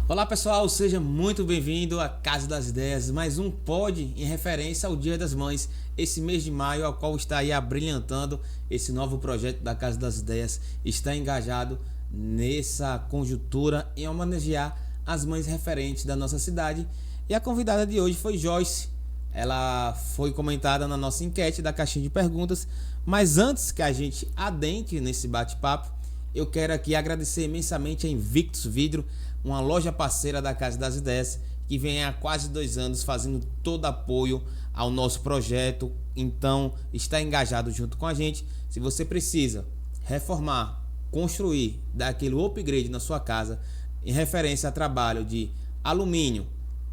Olá pessoal, seja muito bem-vindo à Casa das Ideias, mais um pod em referência ao Dia das Mães, esse mês de maio, ao qual está aí abrilhantando esse novo projeto da Casa das Ideias, está engajado nessa conjuntura em homenagear as mães referentes da nossa cidade. E a convidada de hoje foi Joyce. Ela foi comentada na nossa enquete da caixinha de perguntas, mas antes que a gente adentre nesse bate-papo, eu quero aqui agradecer imensamente a Invictus Vidro, uma loja parceira da Casa das Ideias, que vem há quase 2 anos fazendo todo apoio ao nosso projeto. Então está engajado junto com a gente. Se você precisa reformar, construir, dar aquele upgrade na sua casa em referência a trabalho de alumínio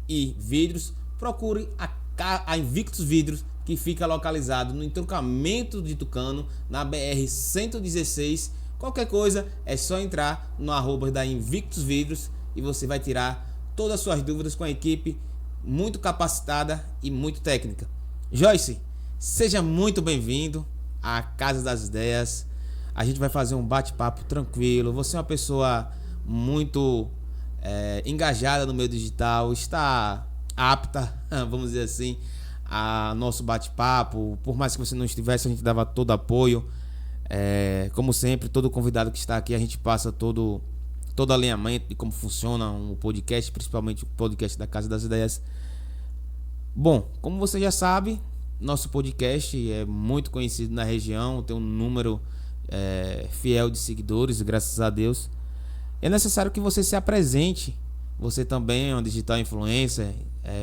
e vidros, procure a Invictus Vidros, que fica localizado no entroncamento de Tucano, na BR-116. Qualquer coisa é só entrar no @ da Invictus Vidros e você vai tirar todas as suas dúvidas com a equipe muito capacitada e muito técnica. Joyce, seja muito bem-vindo à Casa das Ideias. A gente vai fazer um bate-papo tranquilo. Você é uma pessoa muito engajada no meio digital, está apta, vamos dizer assim, a nosso bate-papo. Por mais que você não estivesse, a gente dava todo apoio. Como sempre, todo convidado que está aqui, a gente passa todo alinhamento de como funciona um podcast, principalmente o podcast da Casa das Ideias. Bom, como você já sabe, nosso podcast é muito conhecido na região, tem um número fiel de seguidores, graças a Deus. É necessário que você se apresente. Você também é uma digital influencer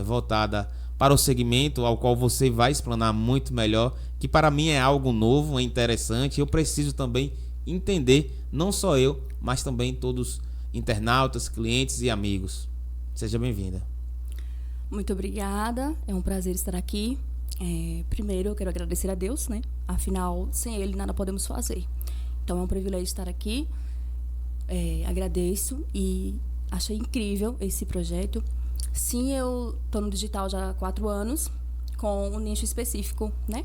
voltada para o segmento ao qual você vai explanar muito melhor, que para mim é algo novo, é interessante. Eu preciso também entender, não só eu, mas também todos internautas, clientes e amigos. Seja bem-vinda. Muito obrigada, é um prazer estar aqui. Primeiro eu quero agradecer a Deus, né? Afinal, sem Ele nada podemos fazer. Então é um privilégio estar aqui. Agradeço e achei incrível esse projeto. Sim, eu estou no digital já há 4 anos, com um nicho específico, né?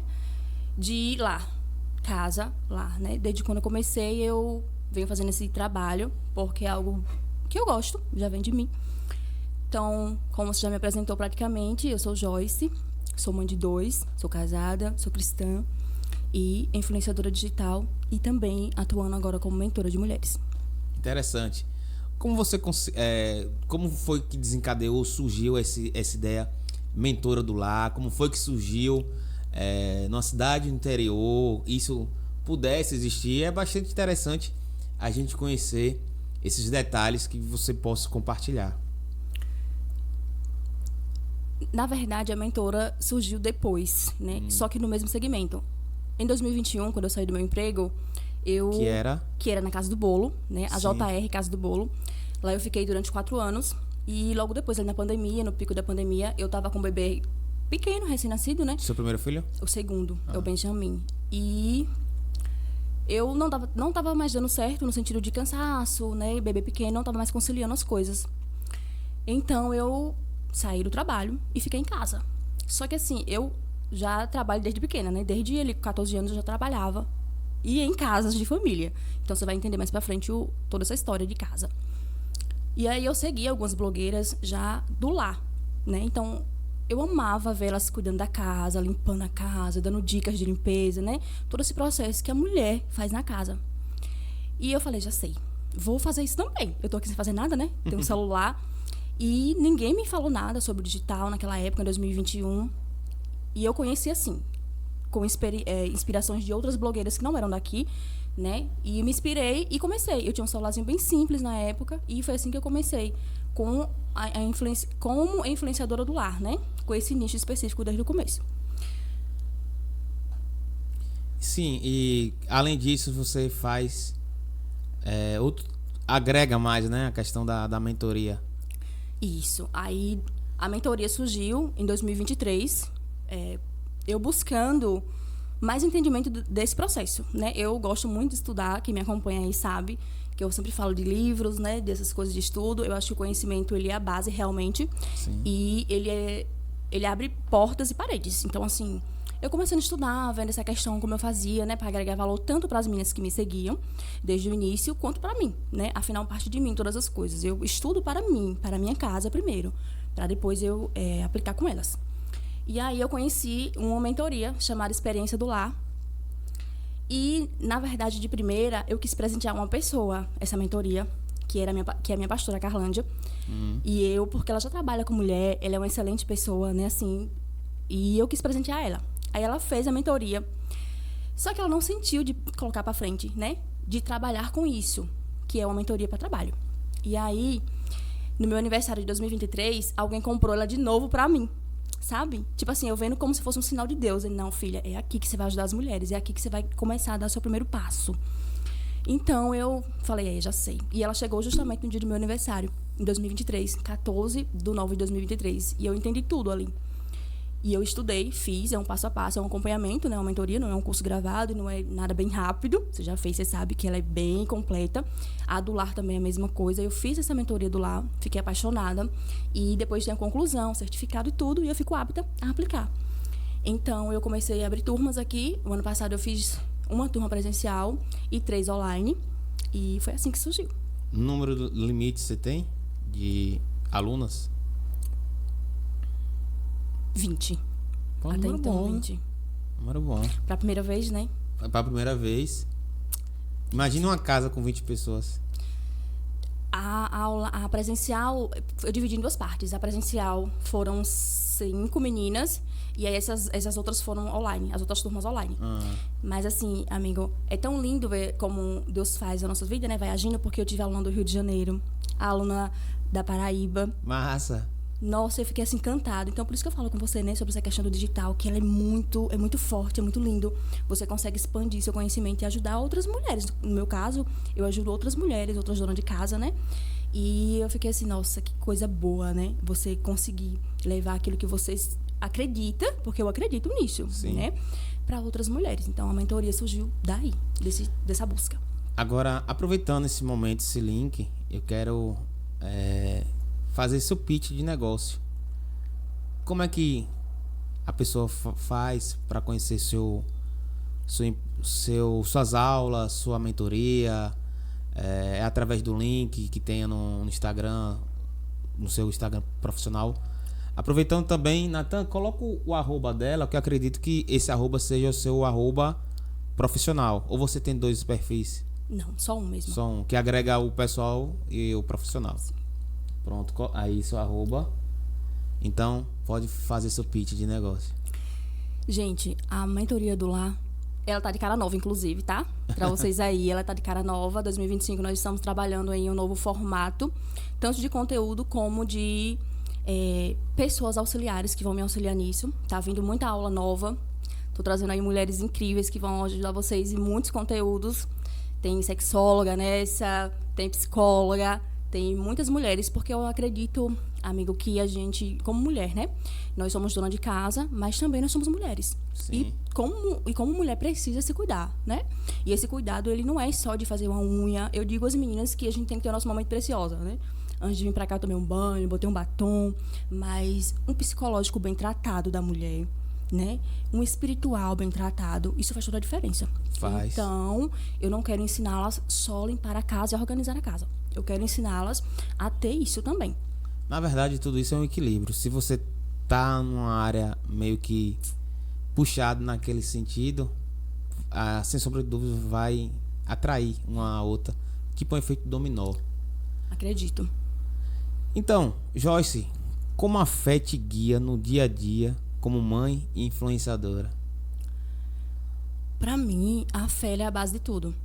De casa, né? Desde quando eu comecei, eu venho fazendo esse trabalho, porque é algo que eu gosto, já vem de mim. Então, como você já me apresentou praticamente, eu sou Joyce, sou mãe de 2, sou casada, sou cristã e influenciadora digital e também atuando agora como mentora de mulheres. Interessante. Como foi que desencadeou, surgiu essa ideia mentora do lar? Como foi que surgiu numa cidade do interior? Isso pudesse existir? É bastante interessante a gente conhecer esses detalhes que você possa compartilhar. Na verdade, a mentora surgiu depois, né? Só que no mesmo segmento. Em 2021, quando eu saí do meu emprego, que era na Casa do Bolo, né? A Sim. JR Casa do Bolo. Lá eu fiquei durante 4 anos. E logo depois, ali na pandemia, no pico da pandemia, eu tava com um bebê pequeno, recém-nascido, né? Seu primeiro filho? O segundo, é o Benjamin. E eu não tava mais dando certo no sentido de cansaço, né? E bebê pequeno, não tava mais conciliando as coisas. Então eu saí do trabalho e fiquei em casa. Só que assim, eu já trabalho desde pequena, né? Desde ele com 14 anos eu já trabalhava. E em casas de família. Então você vai entender mais pra frente toda essa história de casa. E aí eu segui algumas blogueiras já do lar, né? Então eu amava ver elas cuidando da casa, limpando a casa, dando dicas de limpeza, né? Todo esse processo que a mulher faz na casa. E eu falei, já sei, vou fazer isso também. Eu tô aqui sem fazer nada, né? Tenho um celular. E ninguém me falou nada sobre o digital naquela época, em 2021. E eu conheci assim, com inspirações de outras blogueiras que não eram daqui, né? E me inspirei e comecei. Eu tinha um celularzinho bem simples na época e foi assim que eu comecei como influenciadora do lar, né? Com esse nicho específico desde o começo. Sim, e além disso você faz agrega mais, né? A questão da mentoria. Isso. Aí a mentoria surgiu em 2023, eu buscando mais entendimento desse processo, né? Eu gosto muito de estudar, quem me acompanha aí sabe que eu sempre falo de livros, né? Dessas coisas de estudo. Eu acho que o conhecimento, ele é a base realmente. Sim. E ele abre portas e paredes. Então, assim, eu comecei a estudar, vendo essa questão como eu fazia, né, para agregar valor tanto para as meninas que me seguiam desde o início, quanto para mim, né? Afinal, parte de mim todas as coisas. Eu estudo para mim, para a minha casa primeiro, para depois eu aplicar com elas. E aí eu conheci uma mentoria chamada Experiência do Lar. E, na verdade, de primeira, eu quis presentear uma pessoa, essa mentoria, que é a minha pastora, Carlândia. E eu, porque ela já trabalha com mulher, ela é uma excelente pessoa, né, assim, e eu quis presentear ela. Aí ela fez a mentoria, só que ela não sentiu de colocar pra frente, né, de trabalhar com isso, que é uma mentoria para trabalho. E aí, no meu aniversário de 2023, alguém comprou ela de novo pra mim, sabe? Tipo assim, eu vendo como se fosse um sinal de Deus. Ele, não, filha, é aqui que você vai ajudar as mulheres, é aqui que você vai começar a dar o seu primeiro passo. Então, eu falei, já sei. E ela chegou justamente no dia do meu aniversário, em 2023, 14/9/2023. E eu entendi tudo ali. E eu estudei, fiz, é um passo a passo, é um acompanhamento, né? Uma mentoria, não é um curso gravado, não é nada bem rápido. Você já fez, você sabe que ela é bem completa. A do Lar também é a mesma coisa. Eu fiz essa mentoria do Lar, fiquei apaixonada. E depois tem a conclusão, certificado e tudo, e eu fico apta a aplicar. Então, eu comecei a abrir turmas aqui. O ano passado eu fiz uma turma presencial e 3 online. E foi assim que surgiu. Número limite você tem de alunas? 20. Pô, Até número então, bom. 20. Número bom. Pra primeira vez, né? Pra primeira vez. Imagina uma casa com 20 pessoas. A presencial, eu dividi em 2 partes. A presencial foram 5 meninas e aí essas outras foram online, as outras turmas online. Mas assim, amigo, é tão lindo ver como Deus faz a nossa vida, né? Vai agindo, porque eu tive aluna do Rio de Janeiro, aluna da Paraíba. Massa. Nossa, eu fiquei assim encantada. Então, por isso que eu falo com você, né, sobre essa questão do digital, que ela é muito forte, é muito lindo. Você consegue expandir seu conhecimento e ajudar outras mulheres. No meu caso, eu ajudo outras mulheres, outras donas de casa, né? E eu fiquei assim, nossa, que coisa boa, né? Você conseguir levar aquilo que você acredita, porque eu acredito nisso, Sim. né? Para outras mulheres. Então, a mentoria surgiu daí, dessa busca. Agora, aproveitando esse momento, esse link, eu quero fazer seu pitch de negócio. Como é que a pessoa faz para conhecer suas aulas, sua mentoria? É através do link que tenha no Instagram, no seu Instagram profissional. Aproveitando também, Natan, coloca o arroba dela, que eu acredito que esse arroba seja o seu arroba profissional. Ou você tem 2 perfis? Não, só um mesmo. Só um, que agrega o pessoal e o profissional. Sim. Pronto, aí seu arroba. Então, pode fazer seu pitch de negócio. Gente, a mentoria do Lar, ela tá de cara nova, inclusive, tá? Pra vocês aí, ela tá de cara nova. 2025 nós estamos trabalhando em um novo formato, tanto de conteúdo como de pessoas auxiliares que vão me auxiliar nisso. Tá vindo muita aula nova. Tô trazendo aí mulheres incríveis que vão ajudar vocês em muitos conteúdos. Tem sexóloga nessa, tem psicóloga, tem muitas mulheres, porque eu acredito, amigo, que a gente, como mulher, né? Nós somos dona de casa, mas também nós somos mulheres. Sim. E como mulher precisa se cuidar, né? E esse cuidado, ele não é só de fazer uma unha. Eu digo às meninas que a gente tem que ter o nosso momento preciosa, né? Antes de vir pra cá, eu tomei um banho, botei um batom, mas um psicológico bem tratado da mulher, né? Um espiritual bem tratado, isso faz toda a diferença. Faz. Então, eu não quero ensiná-las só a limpar a casa e a organizar a casa. Eu quero ensiná-las a ter isso também. Na verdade, tudo isso é um equilíbrio. Se você tá numa área meio que puxado naquele sentido, sem sombra de dúvida vai atrair uma a outra, tipo um efeito dominó. Acredito. Então, Joyce, como a fé te guia no dia a dia como mãe e influenciadora? Pra mim, a fé é a base de tudo.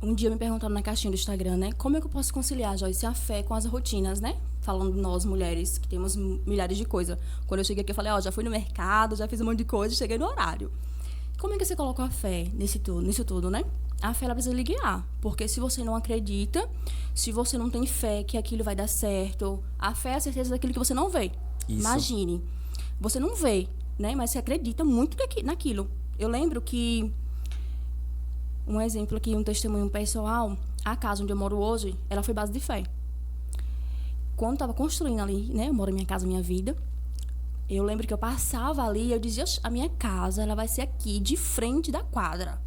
Um dia me perguntaram na caixinha do Instagram, né? Como é que eu posso conciliar, Joyce, a fé com as rotinas, né? Falando de nós, mulheres, que temos milhares de coisas. Quando eu cheguei aqui, eu falei, já fui no mercado, já fiz um monte de coisa, cheguei no horário. Como é que você coloca a fé nisso tudo, né? A fé, ela precisa lhe guiar. Porque se você não acredita, se você não tem fé que aquilo vai dar certo, a fé é a certeza daquilo que você não vê. Isso. Imagine. Você não vê, né? Mas você acredita muito naquilo. Eu lembro que... Um exemplo aqui, um testemunho pessoal, a casa onde eu moro hoje, ela foi base de fé. Quando eu estava construindo ali, né, eu moro em minha casa, minha vida, Eu lembro que eu passava ali e eu dizia, a minha casa, ela vai ser aqui, de frente da quadra,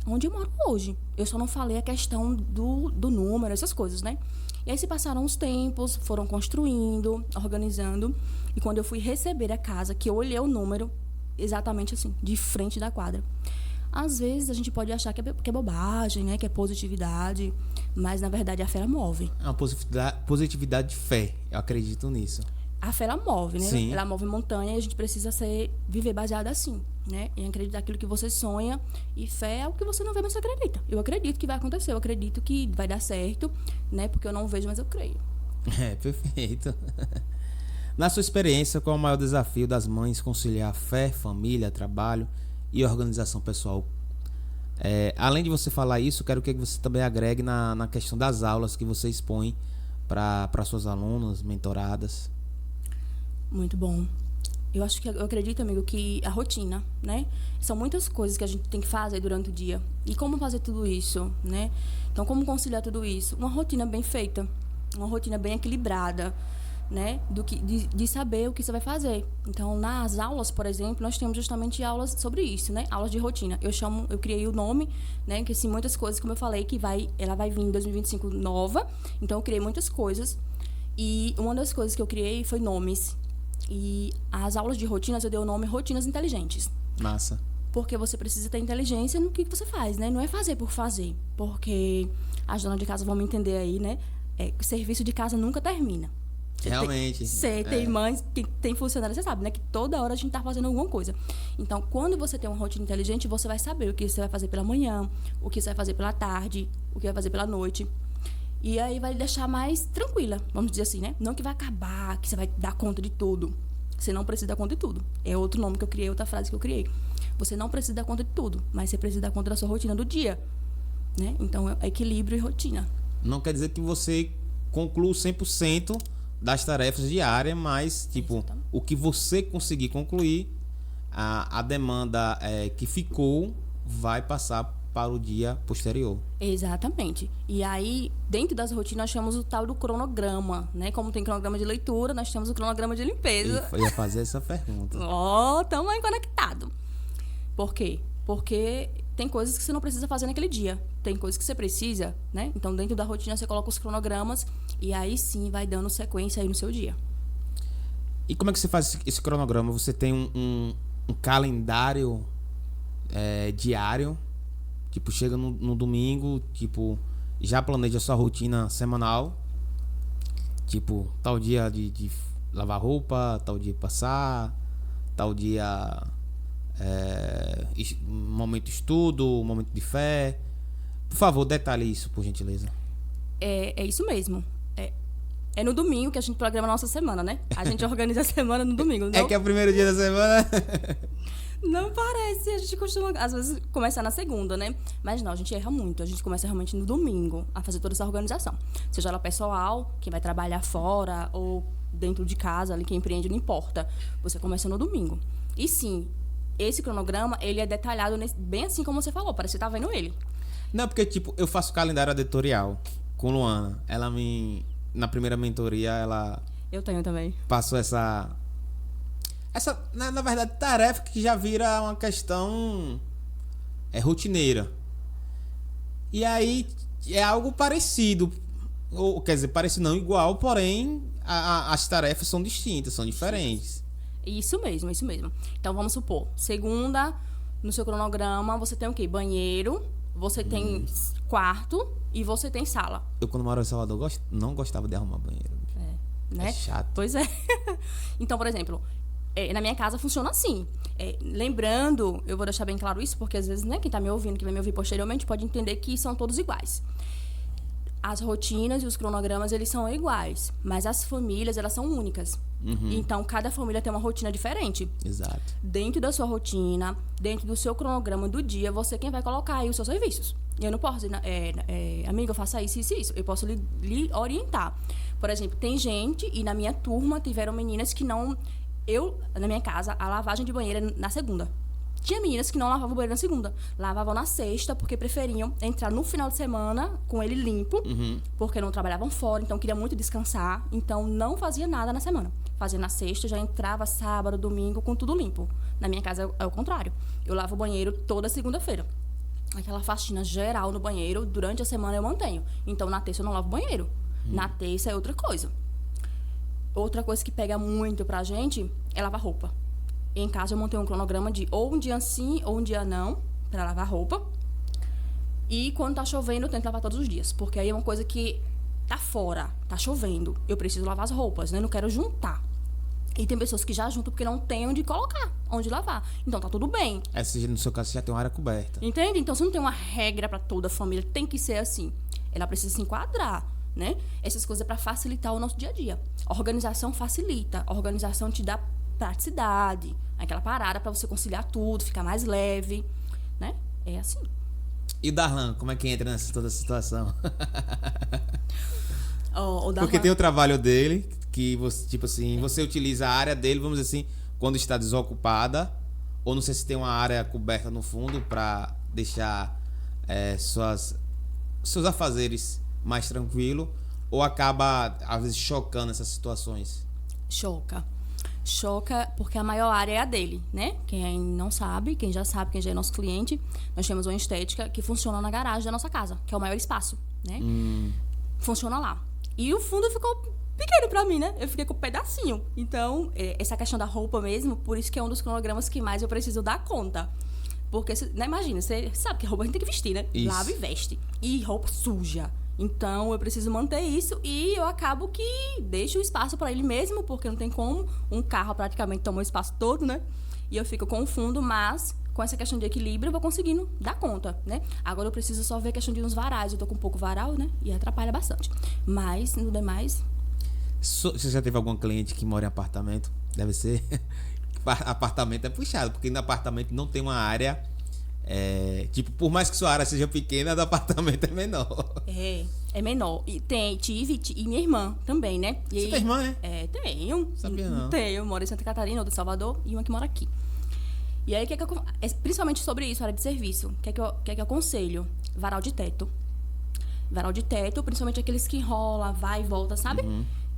onde eu moro hoje. Eu só não falei a questão do número, essas coisas, né? E aí se passaram os tempos, foram construindo, organizando. E quando eu fui receber a casa, que eu olhei o número, exatamente assim, de frente da quadra. Às vezes a gente pode achar que é bobagem, né? Que é positividade. Mas, na verdade, a fé ela move. É uma positividade de fé. Eu acredito nisso. A fé ela move, né? Sim. Ela move montanha e a gente precisa viver baseado assim, né? Em acreditar naquilo que você sonha. E fé é o que você não vê, mas você acredita. Eu acredito que vai acontecer, eu acredito que vai dar certo, né? Porque eu não vejo, mas eu creio. É, perfeito. Na sua experiência, qual é o maior desafio das mães conciliar fé, família, trabalho e organização pessoal? Além de você falar isso, quero que você também agregue na questão das aulas que você expõe para suas alunas, mentoradas. Muito bom. Eu acredito, amigo, que a rotina, né? São muitas coisas que a gente tem que fazer durante o dia. E como fazer tudo isso, né? Então, como conciliar tudo isso? Uma rotina bem feita, uma rotina bem equilibrada, né? De saber o que você vai fazer. Então, nas aulas, por exemplo, nós temos justamente aulas sobre isso, né? Aulas de rotina. Eu criei o nome, né? Que assim, muitas coisas, como eu falei, ela vai vir em 2025 nova. Então, eu criei muitas coisas. E uma das coisas que eu criei foi nomes. E as aulas de rotinas eu dei o nome Rotinas Inteligentes. Massa. Porque você precisa ter inteligência no que você faz, né? Não é fazer por fazer. Porque as donas de casa vão me entender aí, né? Serviço de casa nunca termina. Realmente. Tem mães que tem funcionário, você sabe, né? Que toda hora a gente tá fazendo alguma coisa. Então, quando você tem uma rotina inteligente, você vai saber o que você vai fazer pela manhã, o que você vai fazer pela tarde, o que vai fazer pela noite. E aí vai deixar mais tranquila, vamos dizer assim, né? Não que vai acabar, que você vai dar conta de tudo. Você não precisa dar conta de tudo. É outro nome que eu criei, outra frase que eu criei. Você não precisa dar conta de tudo, mas você precisa dar conta da sua rotina do dia, né? Então, é equilíbrio e rotina. Não quer dizer que você conclua 100% das tarefas diárias, mas, tipo, Exatamente. o que você conseguir concluir, a demanda que ficou vai passar para o dia posterior. Exatamente. E aí, dentro das rotinas, nós temos o tal do cronograma, né? Como tem cronograma de leitura, nós temos o cronograma de limpeza. Eu ia fazer essa pergunta. Estamos aí conectados. Por quê? Porque tem coisas que você não precisa fazer naquele dia. Tem coisas que você precisa, né? Então, dentro da rotina, você coloca os cronogramas e aí sim vai dando sequência aí no seu dia. E como é que você faz esse cronograma? Você tem um calendário diário? Tipo, chega no domingo, tipo, já planeja a sua rotina semanal. Tipo, tal dia de lavar roupa, tal dia passar, tal dia momento estudo, momento de fé. Por favor, detalhe isso, por gentileza. É isso mesmo. É no domingo que a gente programa a nossa semana, né? A gente organiza a semana no domingo. Não? É que é o primeiro dia da semana. Não parece, a gente costuma, às vezes, começar na segunda, né? Mas não, a gente erra muito. A gente começa realmente no domingo a fazer toda essa organização. Seja ela pessoal, quem vai trabalhar fora ou dentro de casa, ali quem empreende, não importa. Você começa no domingo. E sim, esse cronograma, ele é detalhado bem assim como você falou, parece que você tá vendo ele. Não, porque, tipo, eu faço calendário editorial com Luana. Ela na primeira mentoria, ela Eu tenho também. passou essa na verdade, tarefa que já vira uma questão rotineira. E aí é algo parecido, ou quer dizer, parecido não, igual, porém as tarefas são distintas, são diferentes. Isso mesmo, isso mesmo. Então, vamos supor, segunda, no seu cronograma, você tem o quê? Banheiro, você tem quarto e você tem sala. Eu, quando moro em Salvador, não gostava de arrumar banheiro. Né? É chato. Pois é. Então, por exemplo, na minha casa funciona assim. Lembrando, eu vou deixar bem claro isso, porque às vezes, né, quem tá me ouvindo, que vai me ouvir posteriormente, pode entender que são todos iguais. As rotinas e os cronogramas, eles são iguais, mas as famílias, elas são únicas. Uhum. Então, cada família tem uma rotina diferente. Exato. Dentro da sua rotina, dentro do seu cronograma do dia, você quem vai colocar aí os seus serviços. Eu não posso dizer, amiga, eu faço isso, isso, isso. Eu posso lhe orientar. Por exemplo, tem gente, e na minha turma tiveram meninas que não... na minha casa, a lavagem de banheiro é na segunda. Tinha meninas que não lavavam o banheiro na segunda. Lavavam na sexta, porque preferiam entrar no final de semana com ele limpo, porque não trabalhavam fora, então queria muito descansar. Então, não fazia nada na semana. fazia na sexta, já entrava sábado, domingo, com tudo limpo. Na minha casa é o contrário. Eu lavo o banheiro toda segunda-feira. Aquela faxina geral no banheiro, durante a semana eu mantenho. Então, na terça eu não lavo o banheiro. Na terça é outra coisa. Outra coisa que pega muito pra gente é lavar roupa. Em casa eu montei um cronograma de ou um dia sim ou um dia não pra lavar roupa. E quando tá chovendo, eu tento lavar todos os dias. Porque aí é uma coisa que tá fora, tá chovendo. Eu preciso lavar as roupas, né? Eu não quero juntar. E tem pessoas que já juntam porque não tem onde colocar, onde lavar. Então tá tudo bem. No seu caso, você já tem uma área coberta. Entende? Então você não tem uma regra pra toda a família. Tem que ser assim. Ela precisa se enquadrar, né? Essas coisas é pra facilitar o nosso dia a dia. A organização facilita. A organização te dá praticidade. Aquela parada pra você conciliar tudo, ficar mais leve, né? É assim. E o Darlan, como é que entra nessa toda a situação? O Darlan... Porque tem o trabalho dele, que você, tipo assim, você utiliza a área dele, vamos dizer assim, quando está desocupada, ou não sei se tem uma área coberta no fundo para deixar seus afazeres mais tranquilo, ou acaba, às vezes, chocando essas situações? Choca porque a maior área é a dele, né? Quem não sabe, quem já sabe, quem já é nosso cliente, nós temos uma estética que funciona na garagem da nossa casa, que é o maior espaço, né? Funciona lá. E o fundo ficou pequeno pra mim, né? Eu fiquei com um pedacinho. Então, essa questão da roupa mesmo, por isso que é um dos cronogramas que mais eu preciso dar conta. Porque, né, imagina, você sabe que roupa a gente tem que vestir, né? Isso. Lava e veste. E roupa suja. Então, eu preciso manter isso e eu acabo que deixo o espaço para ele mesmo, porque não tem como. Um carro praticamente toma o espaço todo, né? E eu fico com o fundo, mas com essa questão de equilíbrio eu vou conseguindo dar conta, né? Agora eu preciso só ver a questão de uns varais. Eu tô com um pouco varal, né? E atrapalha bastante. Mas, no demais... Você já teve algum cliente que mora em apartamento? Deve ser... Apartamento é puxado, porque no apartamento não tem uma área... tipo, por mais que sua área seja pequena, a do apartamento é menor. É menor. E tive, e minha irmã também, né? Você tem irmã, Tenho. Sabia não. Tenho. Eu moro em Santa Catarina, outra em Salvador, e uma que mora aqui. E aí, principalmente sobre isso, área de serviço, o que é que eu aconselho? Varal de teto. Varal de teto, principalmente aqueles que enrola, vai e volta, sabe?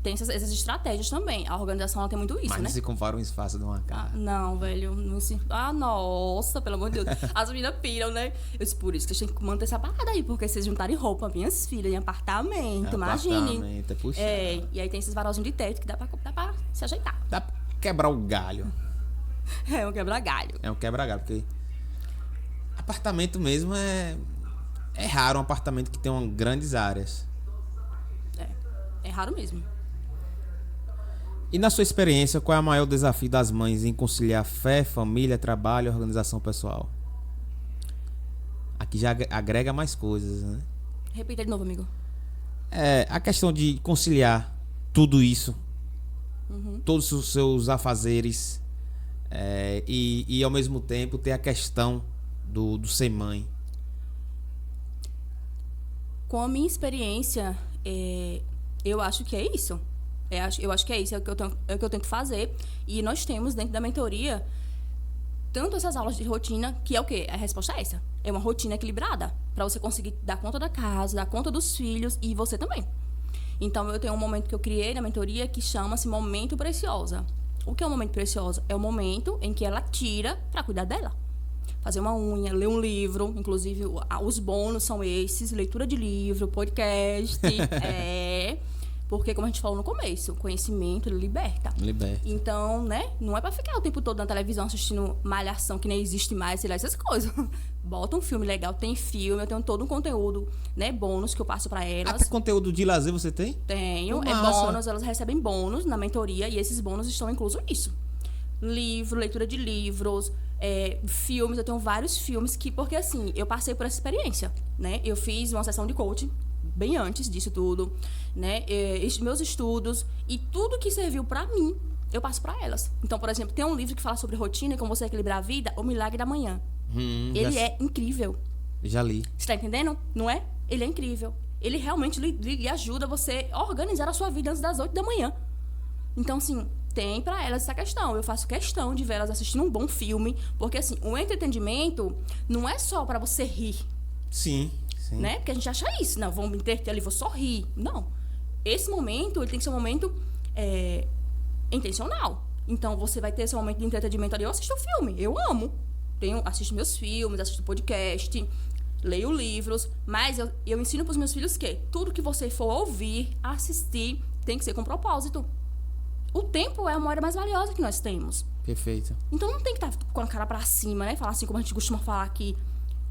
Tem essas estratégias também. A organização ela tem muito isso, mas né? Mas se compara um espaço de uma casa. Não, velho. Não se... nossa, pelo amor de Deus. As meninas piram, né? Eu disse, por isso que vocês têm que manter essa parada aí, porque vocês juntarem roupa, minhas filhas, em apartamento, imagine. Apartamento, puxado. E aí tem esses varalzinhos de teto que dá pra se ajeitar. Dá pra quebrar o galho. É um quebra-galho. É um quebra-galho, porque apartamento mesmo é raro um apartamento que tenha grandes áreas. É raro mesmo. E na sua experiência, qual é o maior desafio das mães em conciliar fé, família, trabalho e organização pessoal? Aqui já agrega mais coisas, né? Repita de novo, amigo. A questão de conciliar tudo isso, todos os seus afazeres, e ao mesmo tempo ter a questão do ser mãe. Com a minha experiência, eu acho que é isso. Eu acho que é isso, é o que eu tento fazer. E nós temos dentro da mentoria tanto essas aulas de rotina, que é o quê? A resposta é essa. É uma rotina equilibrada, para você conseguir dar conta da casa, dar conta dos filhos e você também. Então, eu tenho um momento que eu criei na mentoria que chama-se Momento Preciosa. O que é um momento precioso? É o momento em que ela tira para cuidar dela. Fazer uma unha, ler um livro, inclusive os bônus são esses, leitura de livro, podcast, porque, como a gente falou no começo, o conhecimento, ele liberta. Então, né, não é pra ficar o tempo todo na televisão assistindo Malhação, que nem existe mais, sei lá, essas coisas. Bota um filme legal, tem filme, eu tenho todo um conteúdo, né, bônus que eu passo pra elas. Até conteúdo de lazer você tem? Tenho, bônus, elas recebem bônus na mentoria e esses bônus estão inclusos nisso. Livro, leitura de livros, filmes, eu tenho vários filmes porque assim, eu passei por essa experiência, né? Eu fiz uma sessão de coaching bem antes disso tudo, né? Meus estudos e tudo que serviu pra mim, eu passo pra elas. Então, por exemplo, tem um livro que fala sobre rotina e como você equilibrar a vida, O Milagre da Manhã. Ele é incrível. Já li. Você tá entendendo? Não é? Ele é incrível. Ele realmente lhe ajuda você a organizar a sua vida antes das 8 da manhã. Então, assim, tem pra elas essa questão. Eu faço questão de ver elas assistindo um bom filme, porque, assim, o entretenimento não é só pra você rir. Sim. Né? Porque a gente acha isso. Não, vamos me entreter ali, vou só rir. Não. Esse momento, ele tem que ser um momento intencional. Então, você vai ter esse momento de entretenimento ali. Eu assisto filme, eu amo. Assisto meus filmes, assisto podcast, leio livros. Mas eu ensino para os meus filhos que tudo que você for ouvir, assistir, tem que ser com propósito. O tempo é a moeda mais valiosa que nós temos. Perfeito. Então, não tem que estar com a cara pra cima, né? Falar assim, como a gente costuma falar aqui.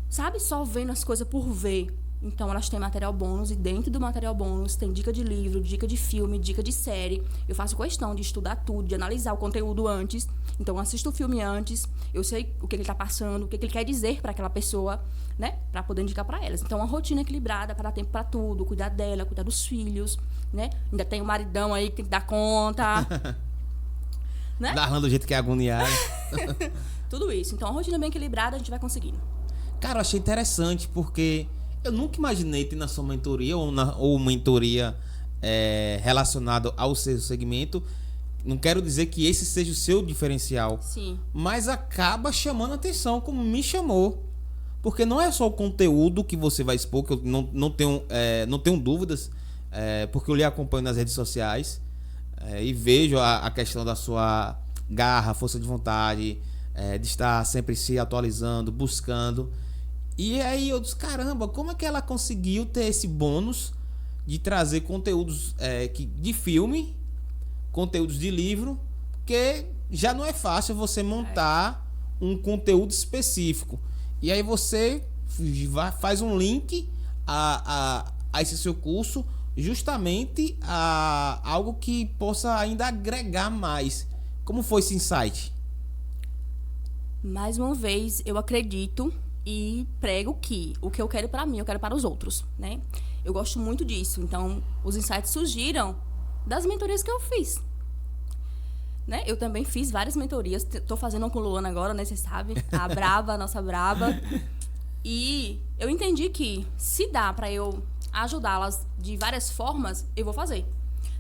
Sabe? Só vendo as coisas por ver. Então, elas têm material bônus e dentro do material bônus tem dica de livro, dica de filme, dica de série. Eu faço questão de estudar tudo, de analisar o conteúdo antes. Então, eu assisto o filme antes, eu sei o que ele tá passando, o que ele quer dizer para aquela pessoa, né? Para poder indicar para elas. Então, uma rotina equilibrada para dar tempo para tudo, cuidar dela, cuidar dos filhos, né? Ainda tem o maridão aí que tem que dar conta. Né? Narrando do jeito que é agoniado. Tudo isso. Então, a rotina bem equilibrada, a gente vai conseguindo. Cara, eu achei interessante porque eu nunca imaginei ter na sua mentoria ou mentoria relacionada ao seu segmento. Não quero dizer que esse seja o seu diferencial. Sim. Mas acaba chamando atenção, como me chamou. Porque não é só o conteúdo que você vai expor, que eu não tenho dúvidas, porque eu lhe acompanho nas redes sociais e vejo a questão da sua garra, força de vontade, de estar sempre se atualizando, buscando. E aí eu disse, caramba, como é que ela conseguiu ter esse bônus de trazer conteúdos de filme, conteúdos de livro, porque já não é fácil você montar um conteúdo específico. E aí você faz um link a esse seu curso, justamente a algo que possa ainda agregar mais. Como foi esse insight? Mais uma vez, eu acredito e prego que o que eu quero para mim, eu quero para os outros, né? Eu gosto muito disso. Então, os insights surgiram das mentorias que eu fiz. Né? Eu também fiz várias mentorias. Tô fazendo uma com a Luana agora, né? Você sabe. A braba, a nossa braba. E eu entendi que se dá para eu ajudá-las de várias formas, eu vou fazer.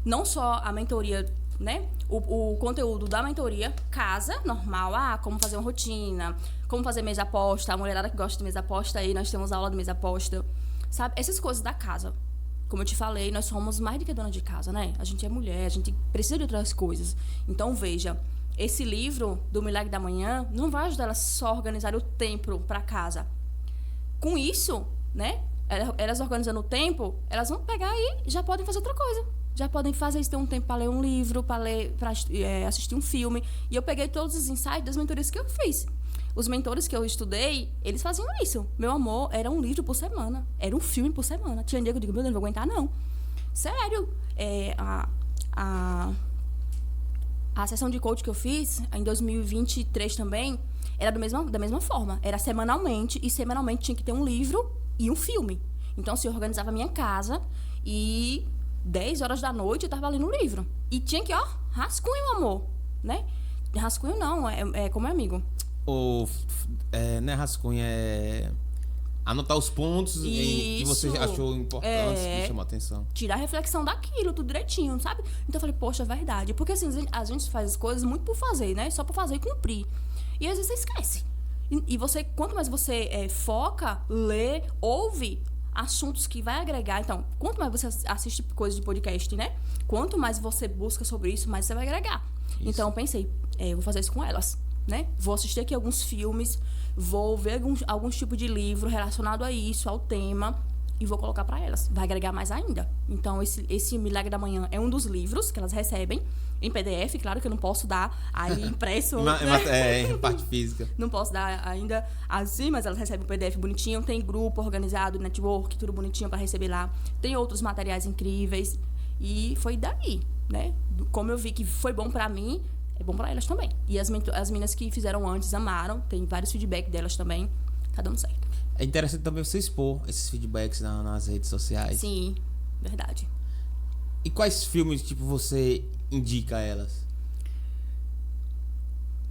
Não só a mentoria, né? O conteúdo da mentoria, casa, normal. Como fazer uma rotina, como fazer mesa aposta. A mulherada que gosta de mesa aposta aí, nós temos aula de mesa aposta. Sabe? Essas coisas da casa. Como eu te falei, nós somos mais do que dona de casa, né? A gente é mulher, a gente precisa de outras coisas. Então, veja, esse livro do Milagre da Manhã não vai ajudar elas só a organizar o tempo para casa. Com isso, né? Elas organizando o tempo, elas vão pegar e já podem fazer outra coisa. Já podem fazer isso, ter um tempo para ler um livro, para assistir um filme. E eu peguei todos os insights das mentorias que eu fiz. Os mentores que eu estudei, eles faziam isso. Meu amor, era um livro por semana. Era um filme por semana. Tinha dia que eu digo, meu Deus, não vou aguentar, não. Sério. A sessão de coach que eu fiz, em 2023 também, era da mesma forma. Era semanalmente, e semanalmente tinha que ter um livro e um filme. Então, assim, eu organizava a minha casa e 10 horas da noite eu tava lendo um livro. E tinha que, rascunho, amor, né? Rascunho não, como é amigo. Não é rascunho, é anotar os pontos que você achou importantes, que chamou a atenção. Tirar a reflexão daquilo, tudo direitinho, sabe? Então eu falei, poxa, é verdade. Porque assim, a gente faz as coisas muito por fazer, né? Só por fazer e cumprir. E às vezes você esquece. E você, quanto mais você foca, lê, ouve assuntos que vai agregar. Então, quanto mais você assiste coisas de podcast, né? Quanto mais você busca sobre isso, mais você vai agregar. Isso. Então eu pensei, eu vou fazer isso com elas. Né? Vou assistir aqui alguns filmes, vou ver alguns tipos de livro relacionado a isso, ao tema, e vou colocar para elas. Vai agregar mais ainda. Então, esse Milagre da Manhã é um dos livros que elas recebem em PDF. Claro que eu não posso dar aí impresso. Em parte física. Não posso dar ainda assim, mas elas recebem o PDF bonitinho. Tem grupo organizado, network, tudo bonitinho para receber lá. Tem outros materiais incríveis. E foi daí, né? Como eu vi que foi bom para mim, é bom pra elas também. E as meninas que fizeram antes amaram. Tem vários feedbacks delas também. Tá dando certo. É interessante também você expor esses feedbacks nas redes sociais. Sim, verdade. E quais filmes, tipo, você indica a elas?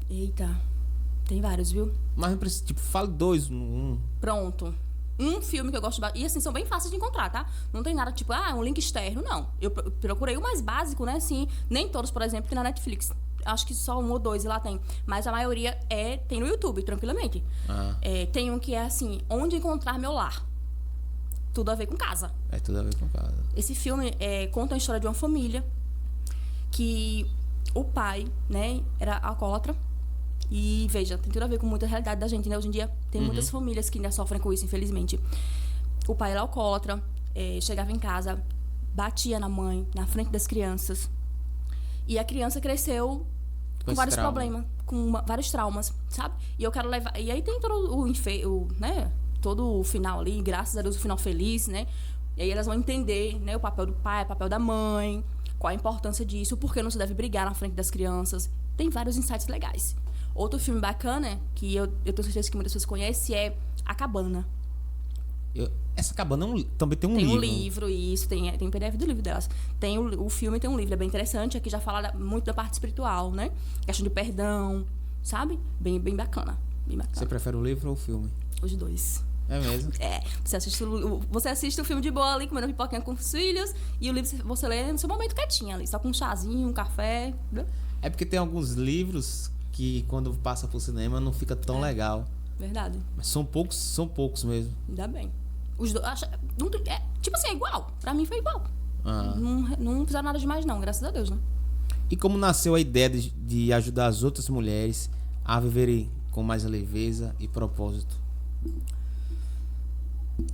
Eita, tem vários, viu? Mas não precisa, tipo, fale dois. Pronto. Um filme que eu gosto bastante. E assim, são bem fáceis de encontrar, tá? Não tem nada tipo, um link externo, não. Eu procurei o mais básico, né? Assim, nem todos, por exemplo, tem na Netflix. Acho que só 1 ou 2 lá tem. Mas a maioria tem no YouTube, tranquilamente. Tem um que é assim, Onde Encontrar Meu Lar. Tudo a ver com casa. Tudo a ver com casa. Esse filme conta a história de uma família que O pai, né, era alcoólatra. E, veja, tem tudo a ver com muita realidade da gente, né? Hoje em dia tem muitas famílias que ainda sofrem com isso, infelizmente. O pai era alcoólatra, chegava em casa, batia na mãe, na frente das crianças. E a criança cresceu com vários problemas, com vários traumas, sabe? E eu quero levar... E aí tem todo né? Todo o final ali, graças a Deus, o final feliz, né? E aí elas vão entender, né? O papel do pai, o papel da mãe, qual a importância disso, por que não se deve brigar na frente das crianças. Tem vários insights legais. Outro filme bacana, que eu tenho certeza que muitas pessoas conhecem, é A Cabana. Essa cabana também tem um livro. Tem um livro, isso, tem PDF do livro delas. Tem o filme, tem um livro, é bem interessante. Aqui já fala muito da parte espiritual, né? Questão de perdão, sabe? Bem bacana, bem bacana. Você prefere o livro ou o filme? Os dois. É mesmo? Você assiste o filme de boa ali, comendo pipoquinha com os filhos, e o livro você lê no seu momento quietinho ali, só com um chazinho, um café. Né? É porque tem alguns livros que quando passa pro cinema não fica tão legal. Verdade. Mas são poucos mesmo. Ainda bem. Os dois, tipo assim, é igual. Pra mim foi igual. Ah. Não fizeram nada demais não, graças a Deus, né? E como nasceu a ideia de ajudar as outras mulheres a viverem com mais leveza e propósito?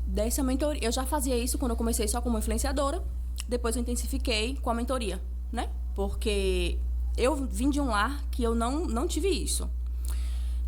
Dessa mentoria, eu já fazia isso quando eu comecei só como influenciadora. Depois eu intensifiquei com a mentoria, né? Porque eu vim de um lar que eu não tive isso.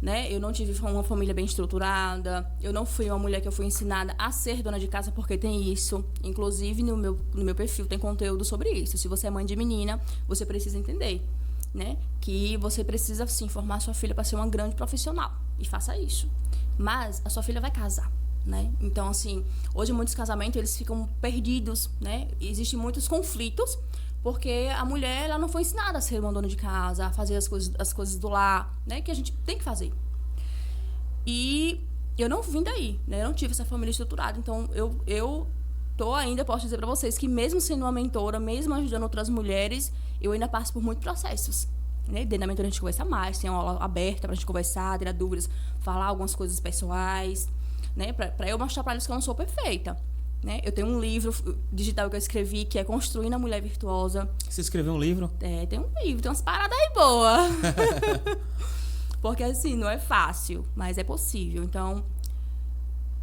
Né? Eu não tive uma família bem estruturada, eu não fui uma mulher que eu fui ensinada a ser dona de casa, porque tem isso. Inclusive, no meu perfil tem conteúdo sobre isso. Se você é mãe de menina, você precisa entender, né? Que você precisa, sim, formar sua filha para ser uma grande profissional. E faça isso. Mas a sua filha vai casar, né? Então, assim, hoje muitos casamentos, eles ficam perdidos, né? Existem muitos conflitos, porque a mulher, ela não foi ensinada a ser uma dona de casa, a fazer as coisas do lar, né? Que a gente tem que fazer. E eu não vim daí, né? Eu não tive essa família estruturada. Então, eu tô ainda, posso dizer pra vocês, que mesmo sendo uma mentora, mesmo ajudando outras mulheres, eu ainda passo por muitos processos. Né? Dentro da mentoria a gente conversa mais, tem uma aula aberta pra gente conversar, tirar dúvidas, falar algumas coisas pessoais, né? Pra eu mostrar pra eles que eu não sou perfeita. Né? Eu tenho um livro digital que eu escrevi, que é Construindo a Mulher Virtuosa. Você escreveu um livro? Tem um livro, tem umas paradas aí boas. Porque, assim, não é fácil, mas é possível. Então,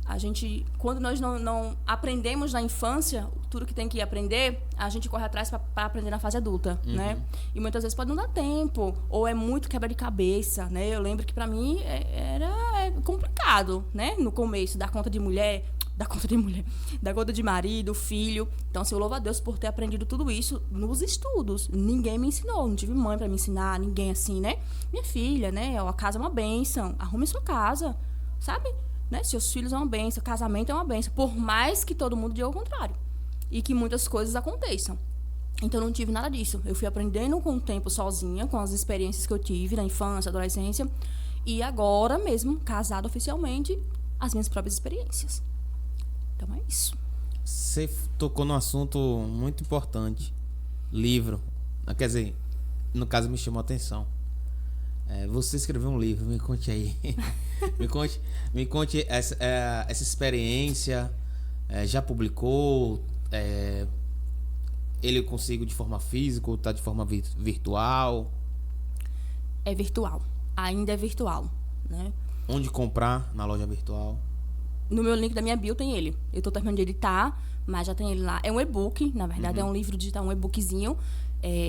a gente, quando nós não aprendemos na infância tudo que tem que aprender, a gente corre atrás para aprender na fase adulta, né? E muitas vezes pode não dar tempo, ou é muito quebra de cabeça, né? Eu lembro que para mim era complicado, né? No começo, dar conta de mulher, dar conta de marido, filho. Então, assim, eu louvo a Deus por ter aprendido tudo isso nos estudos. Ninguém me ensinou, não tive mãe para me ensinar, ninguém assim, né? Minha filha, né? A casa é uma bênção, arrume sua casa, sabe? Né? Seus filhos é uma bênção, casamento é uma bênção, por mais que todo mundo diga o contrário. E que muitas coisas aconteçam. Então, eu não tive nada disso. Eu fui aprendendo com o tempo sozinha, com as experiências que eu tive na infância, adolescência. E agora mesmo, casada oficialmente, as minhas próprias experiências. Então, é isso. Você tocou num assunto muito importante. Livro. Quer dizer, no caso, me chamou a atenção. Você escreveu um livro, me conte aí. me conte essa experiência. Já publicou? Ele consigo de forma física ou tá de forma virtual? É virtual. Ainda é virtual, né? Onde comprar? Na loja virtual? No meu link da minha bio tem ele. Eu tô terminando de editar, mas já tem ele lá. É um e-book, na verdade, é um livro digital, um e-bookzinho.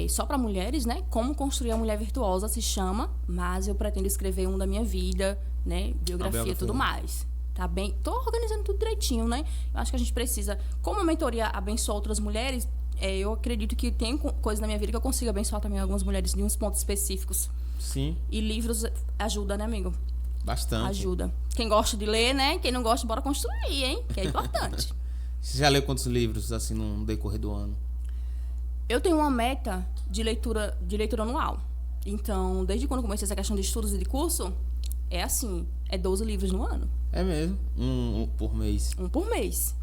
Só para mulheres, né? Como construir a mulher virtuosa se chama, mas eu pretendo escrever um da minha vida, né? Biografia e tudo mais. Tá bem? Tô organizando tudo direitinho, né? Eu acho que a gente precisa, como a mentoria abençoa outras mulheres, eu acredito que tem coisas na minha vida que eu consigo abençoar também algumas mulheres de uns pontos específicos. Sim. E livros ajuda, né, amigo? Bastante. Ajuda. Quem gosta de ler, né? Quem não gosta, bora construir, hein? Que é importante. Você já leu quantos livros, assim, no decorrer do ano? Eu tenho uma meta de leitura anual. Então, desde quando eu comecei essa questão de estudos e de curso, é assim, 12 livros no ano. É mesmo? Um por mês. Um por mês.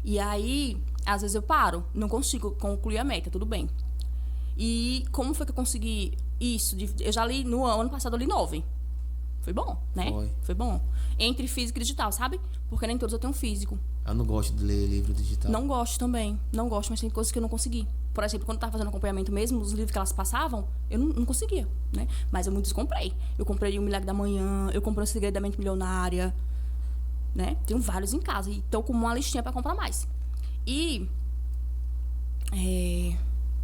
E aí, às vezes eu paro, não consigo concluir a meta, tudo bem. E como foi que eu consegui isso? Eu já li, no ano passado eu li 9. Foi bom, né? Foi bom. Entre físico e digital, sabe? Porque nem todos eu tenho físico. Eu não gosto de ler livro digital. Não gosto também. Não gosto, mas tem coisas que eu não consegui. Por exemplo, quando eu tava fazendo acompanhamento mesmo, os livros que elas passavam, eu não conseguia, né? Mas eu muitos comprei. Eu comprei O Milagre da Manhã, eu comprei O Segredo da Mente Milionária, né? Tenho vários em casa e tô com uma listinha pra comprar mais. E...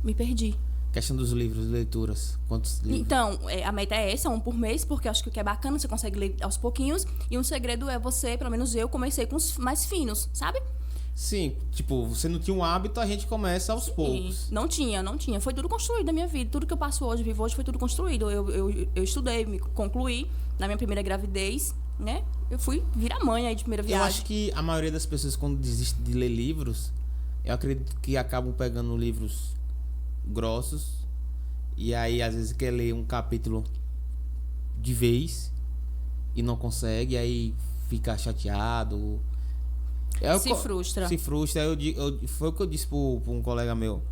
me perdi. Questão dos livros, leituras. Quantos livros? Então, a meta é essa, um por mês, porque eu acho que o que é bacana, você consegue ler aos pouquinhos. E um segredo é você, pelo menos eu, comecei com os mais finos, sabe? Sim, tipo, você não tinha um hábito, a gente começa aos poucos. Não tinha. Foi tudo construído na minha vida. Tudo que eu passo hoje, vivo hoje, foi tudo construído. Eu estudei, me concluí na minha primeira gravidez, né? Eu fui virar mãe aí de primeira viagem. Eu acho que a maioria das pessoas, quando desiste de ler livros, eu acredito que acabam pegando livros grossos e aí às vezes quer ler um capítulo de vez e não consegue, aí fica chateado, frustra. Se frustra. Foi o que eu disse para um colega meu: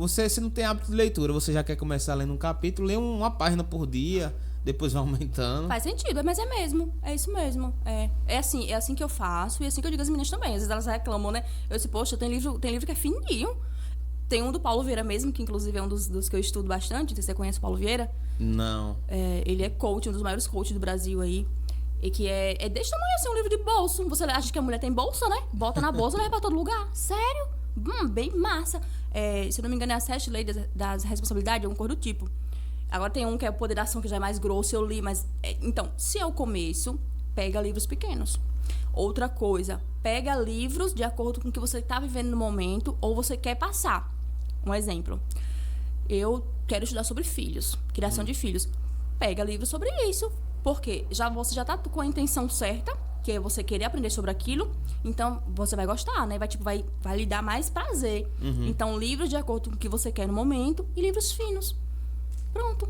se não tem hábito de leitura, você já quer começar lendo um capítulo, lê uma página por dia, depois vai aumentando. Faz sentido, mas é mesmo. É isso mesmo. É assim que eu faço e é assim que eu digo às meninas também. Às vezes elas reclamam, né? Eu disse, poxa, tem livro que é fininho. Tem um do Paulo Vieira mesmo, que inclusive é um dos que eu estudo bastante. Não sei se você conhece o Paulo Vieira. Não. Ele é coach, um dos maiores coaches do Brasil aí. E que é desse tamanho assim, um livro de bolso. Você acha que a mulher tem bolsa, né? Bota na bolsa e leva pra todo lugar. Sério? Bem massa. Se eu não me engano, é as 7 leis das responsabilidades, alguma coisa do tipo. Agora tem um que é o Poder da Ação, que já é mais grosso, eu li, mas... Então, se é o começo, pega livros pequenos. Outra coisa, pega livros de acordo com o que você está vivendo no momento ou você quer passar. Um exemplo. Eu quero estudar sobre filhos, criação de filhos. Pega livros sobre isso, porque você já está com a intenção certa, que é você querer aprender sobre aquilo, então você vai gostar, né? Vai lhe dar mais prazer. Então, livros de acordo com o que você quer no momento e livros finos. Pronto.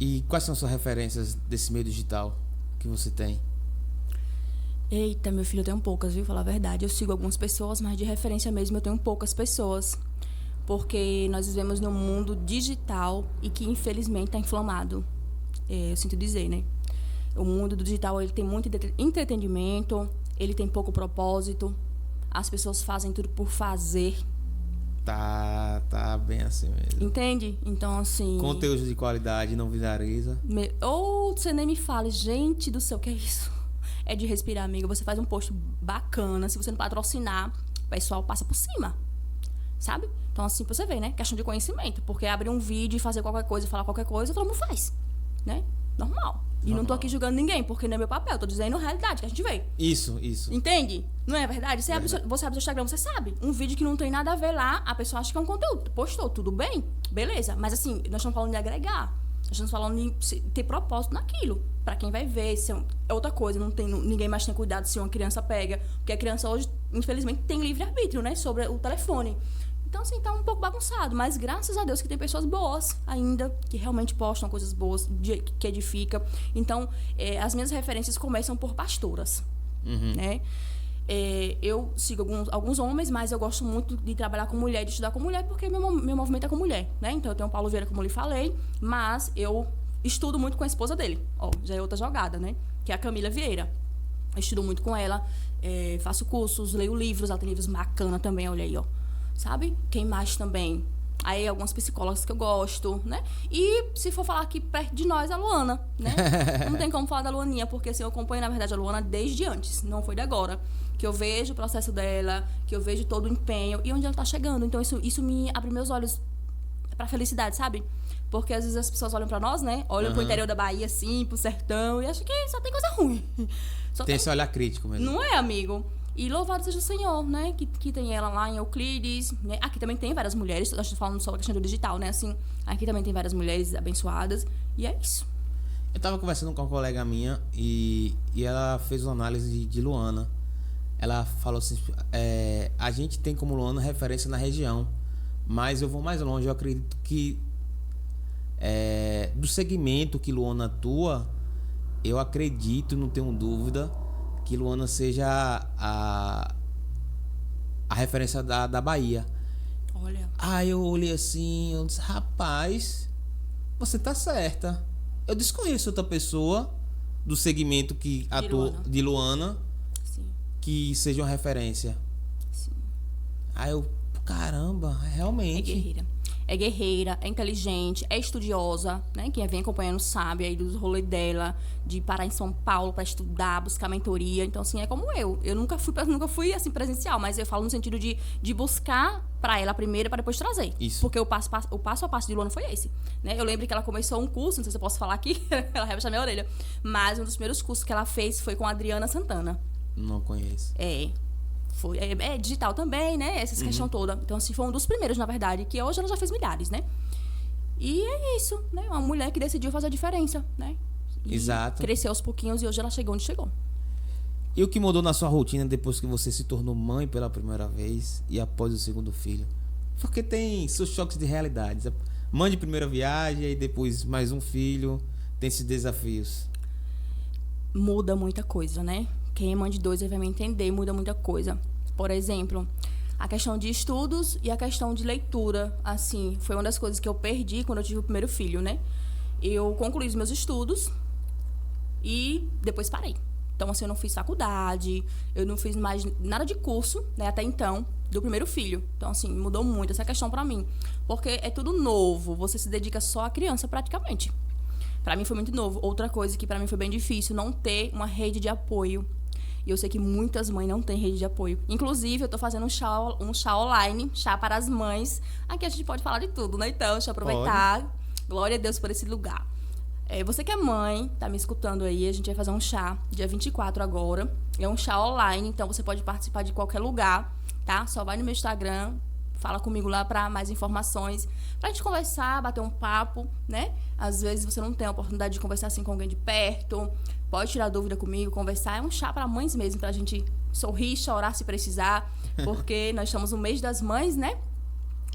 E quais são suas referências desse meio digital que você tem? Eita, meu filho, eu tenho poucas, viu? Falar a verdade. Eu sigo algumas pessoas, mas de referência mesmo eu tenho poucas pessoas. Porque nós vivemos num mundo digital e que, infelizmente, está inflamado. Eu sinto dizer, né? O mundo do digital, ele tem muito entretenimento, ele tem pouco propósito. As pessoas fazem tudo por fazer. Tá bem assim mesmo. Entende? Então, assim... Conteúdo de qualidade, não viraliza. Ou você nem me fale, gente do céu, o que é isso? É de respirar, amiga. Você faz um post bacana, se você não patrocinar, o pessoal passa por cima. Sabe? Então, assim, pra você ver, né? Questão de conhecimento. Porque abrir um vídeo e fazer qualquer coisa, falar qualquer coisa, todo mundo faz. Né? Normal. E não tô aqui julgando ninguém, porque não é meu papel. Tô dizendo a realidade que a gente vê. Isso. Entende? Não é verdade? Você abre o seu Instagram, você sabe. Um vídeo que não tem nada a ver lá, a pessoa acha que é um conteúdo. Postou, tudo bem? Beleza. Mas assim, nós estamos falando de agregar. Nós estamos falando de ter propósito naquilo. Pra quem vai ver. É outra coisa. Ninguém mais tem cuidado se uma criança pega. Porque a criança hoje, infelizmente, tem livre-arbítrio, né? Sobre o telefone. Então, assim, tá um pouco bagunçado. Mas, graças a Deus, que tem pessoas boas ainda, que realmente postam coisas boas, que edificam. Então, as minhas referências começam por pastoras, né? Eu sigo alguns homens, mas eu gosto muito de trabalhar com mulher, de estudar com mulher, porque meu movimento é com mulher, né? Então, eu tenho o Paulo Vieira, como eu lhe falei, mas eu estudo muito com a esposa dele. Ó, já é outra jogada, né? Que é a Camila Vieira. Eu estudo muito com ela, faço cursos, leio livros, ela tem livros bacanas também, olha aí, ó. Sabe? Quem mais também? Aí, algumas psicólogas que eu gosto, né? E, se for falar aqui perto de nós, a Luana, né? Não tem como falar da Luaninha, porque, assim, eu acompanho, na verdade, a Luana desde antes. Não foi de agora. Que eu vejo o processo dela, que eu vejo todo o empenho e onde ela tá chegando. Então, isso me abre meus olhos pra felicidade, sabe? Porque, às vezes, as pessoas olham pra nós, né? Olham pro interior da Bahia, assim, pro sertão, e acham que só tem coisa ruim. Tem esse olhar crítico mesmo. Não é, amigo? E louvado seja o Senhor, né? Que tem ela lá em Euclides, né? Aqui também tem várias mulheres. Nós estamos falando só da questão do digital, né? Assim, aqui também tem várias mulheres abençoadas. E é isso. Eu tava conversando com uma colega minha e ela fez uma análise de Luana. Ela falou assim, a gente tem como Luana referência na região, mas eu vou mais longe. Eu acredito que do segmento que Luana atua, eu acredito, não tenho dúvida, que Luana seja a referência da Bahia. Olha. Aí eu olhei assim, eu disse, rapaz, você tá certa. eu desconheço outra pessoa do segmento que atua de Luana Sim. que seja uma referência. Sim. Aí eu, caramba, realmente. É guerreira, é inteligente, é estudiosa, né? Quem vem acompanhando sabe aí dos rolês dela, de parar em São Paulo para estudar, buscar mentoria. Então, assim, é como eu. Eu nunca fui assim, presencial, mas eu falo no sentido de buscar para ela primeiro para depois trazer. Isso. Porque o passo a passo de Luana foi esse. Né? Eu lembro que ela começou um curso, não sei se eu posso falar aqui, ela vai puxar minha orelha. Mas um dos primeiros cursos que ela fez foi com a Adriana Santana. Não conheço. É digital também, né? Essa questão toda. Então, assim, foi um dos primeiros, na verdade, que hoje ela já fez milhares, né? E é isso, né? Uma mulher que decidiu fazer a diferença, né? E Exato. cresceu aos pouquinhos e hoje ela chegou onde chegou. E o que mudou na sua rotina depois que você se tornou mãe pela primeira vez e após o segundo filho? Porque tem seus choques de realidades. Mãe de primeira viagem e depois mais um filho, tem esses desafios. Muda muita coisa, né? Quem é mãe de 2 vai me entender, muda muita coisa. Por exemplo, a questão de estudos e a questão de leitura, assim, foi uma das coisas que eu perdi quando eu tive o primeiro filho, né? Eu concluí os meus estudos e depois parei. Então, assim, eu não fiz faculdade, eu não fiz mais nada de curso, né, até então, do primeiro filho. Então, assim, mudou muito essa questão pra mim. Porque é tudo novo, você se dedica só à criança praticamente. Pra mim foi muito novo. Outra coisa que pra mim foi bem difícil, não ter uma rede de apoio. E eu sei que muitas mães não têm rede de apoio. Inclusive, eu tô fazendo um chá online, chá para as mães. Aqui a gente pode falar de tudo, né? Então, deixa eu aproveitar. Pode. Glória a Deus por esse lugar. Você que é mãe, tá me escutando aí, a gente vai fazer um chá, dia 24 agora. É um chá online, então você pode participar de qualquer lugar, tá? Só vai no meu Instagram, fala comigo lá para mais informações, pra gente conversar, bater um papo, né? Às vezes você não tem a oportunidade de conversar assim com alguém de perto, pode tirar dúvida comigo, conversar. É um chá para mães mesmo, pra gente sorrir, chorar se precisar, porque nós estamos no mês das mães, né?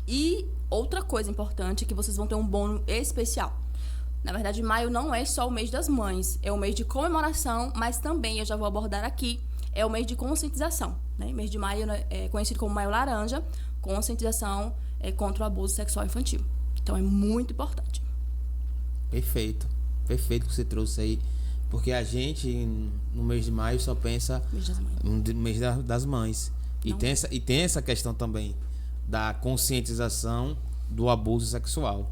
E outra coisa importante é que vocês vão ter um bônus especial. Na verdade, maio não é só o mês das mães, é o mês de comemoração, mas também, eu já vou abordar aqui, é o mês de conscientização, né? O mês de maio é conhecido como Maio Laranja, conscientização contra o abuso sexual infantil. Então, é muito importante. Perfeito. Perfeito que você trouxe aí. Porque a gente, no mês de maio, só pensa no mês das mães. E tem essa questão também da conscientização do abuso sexual.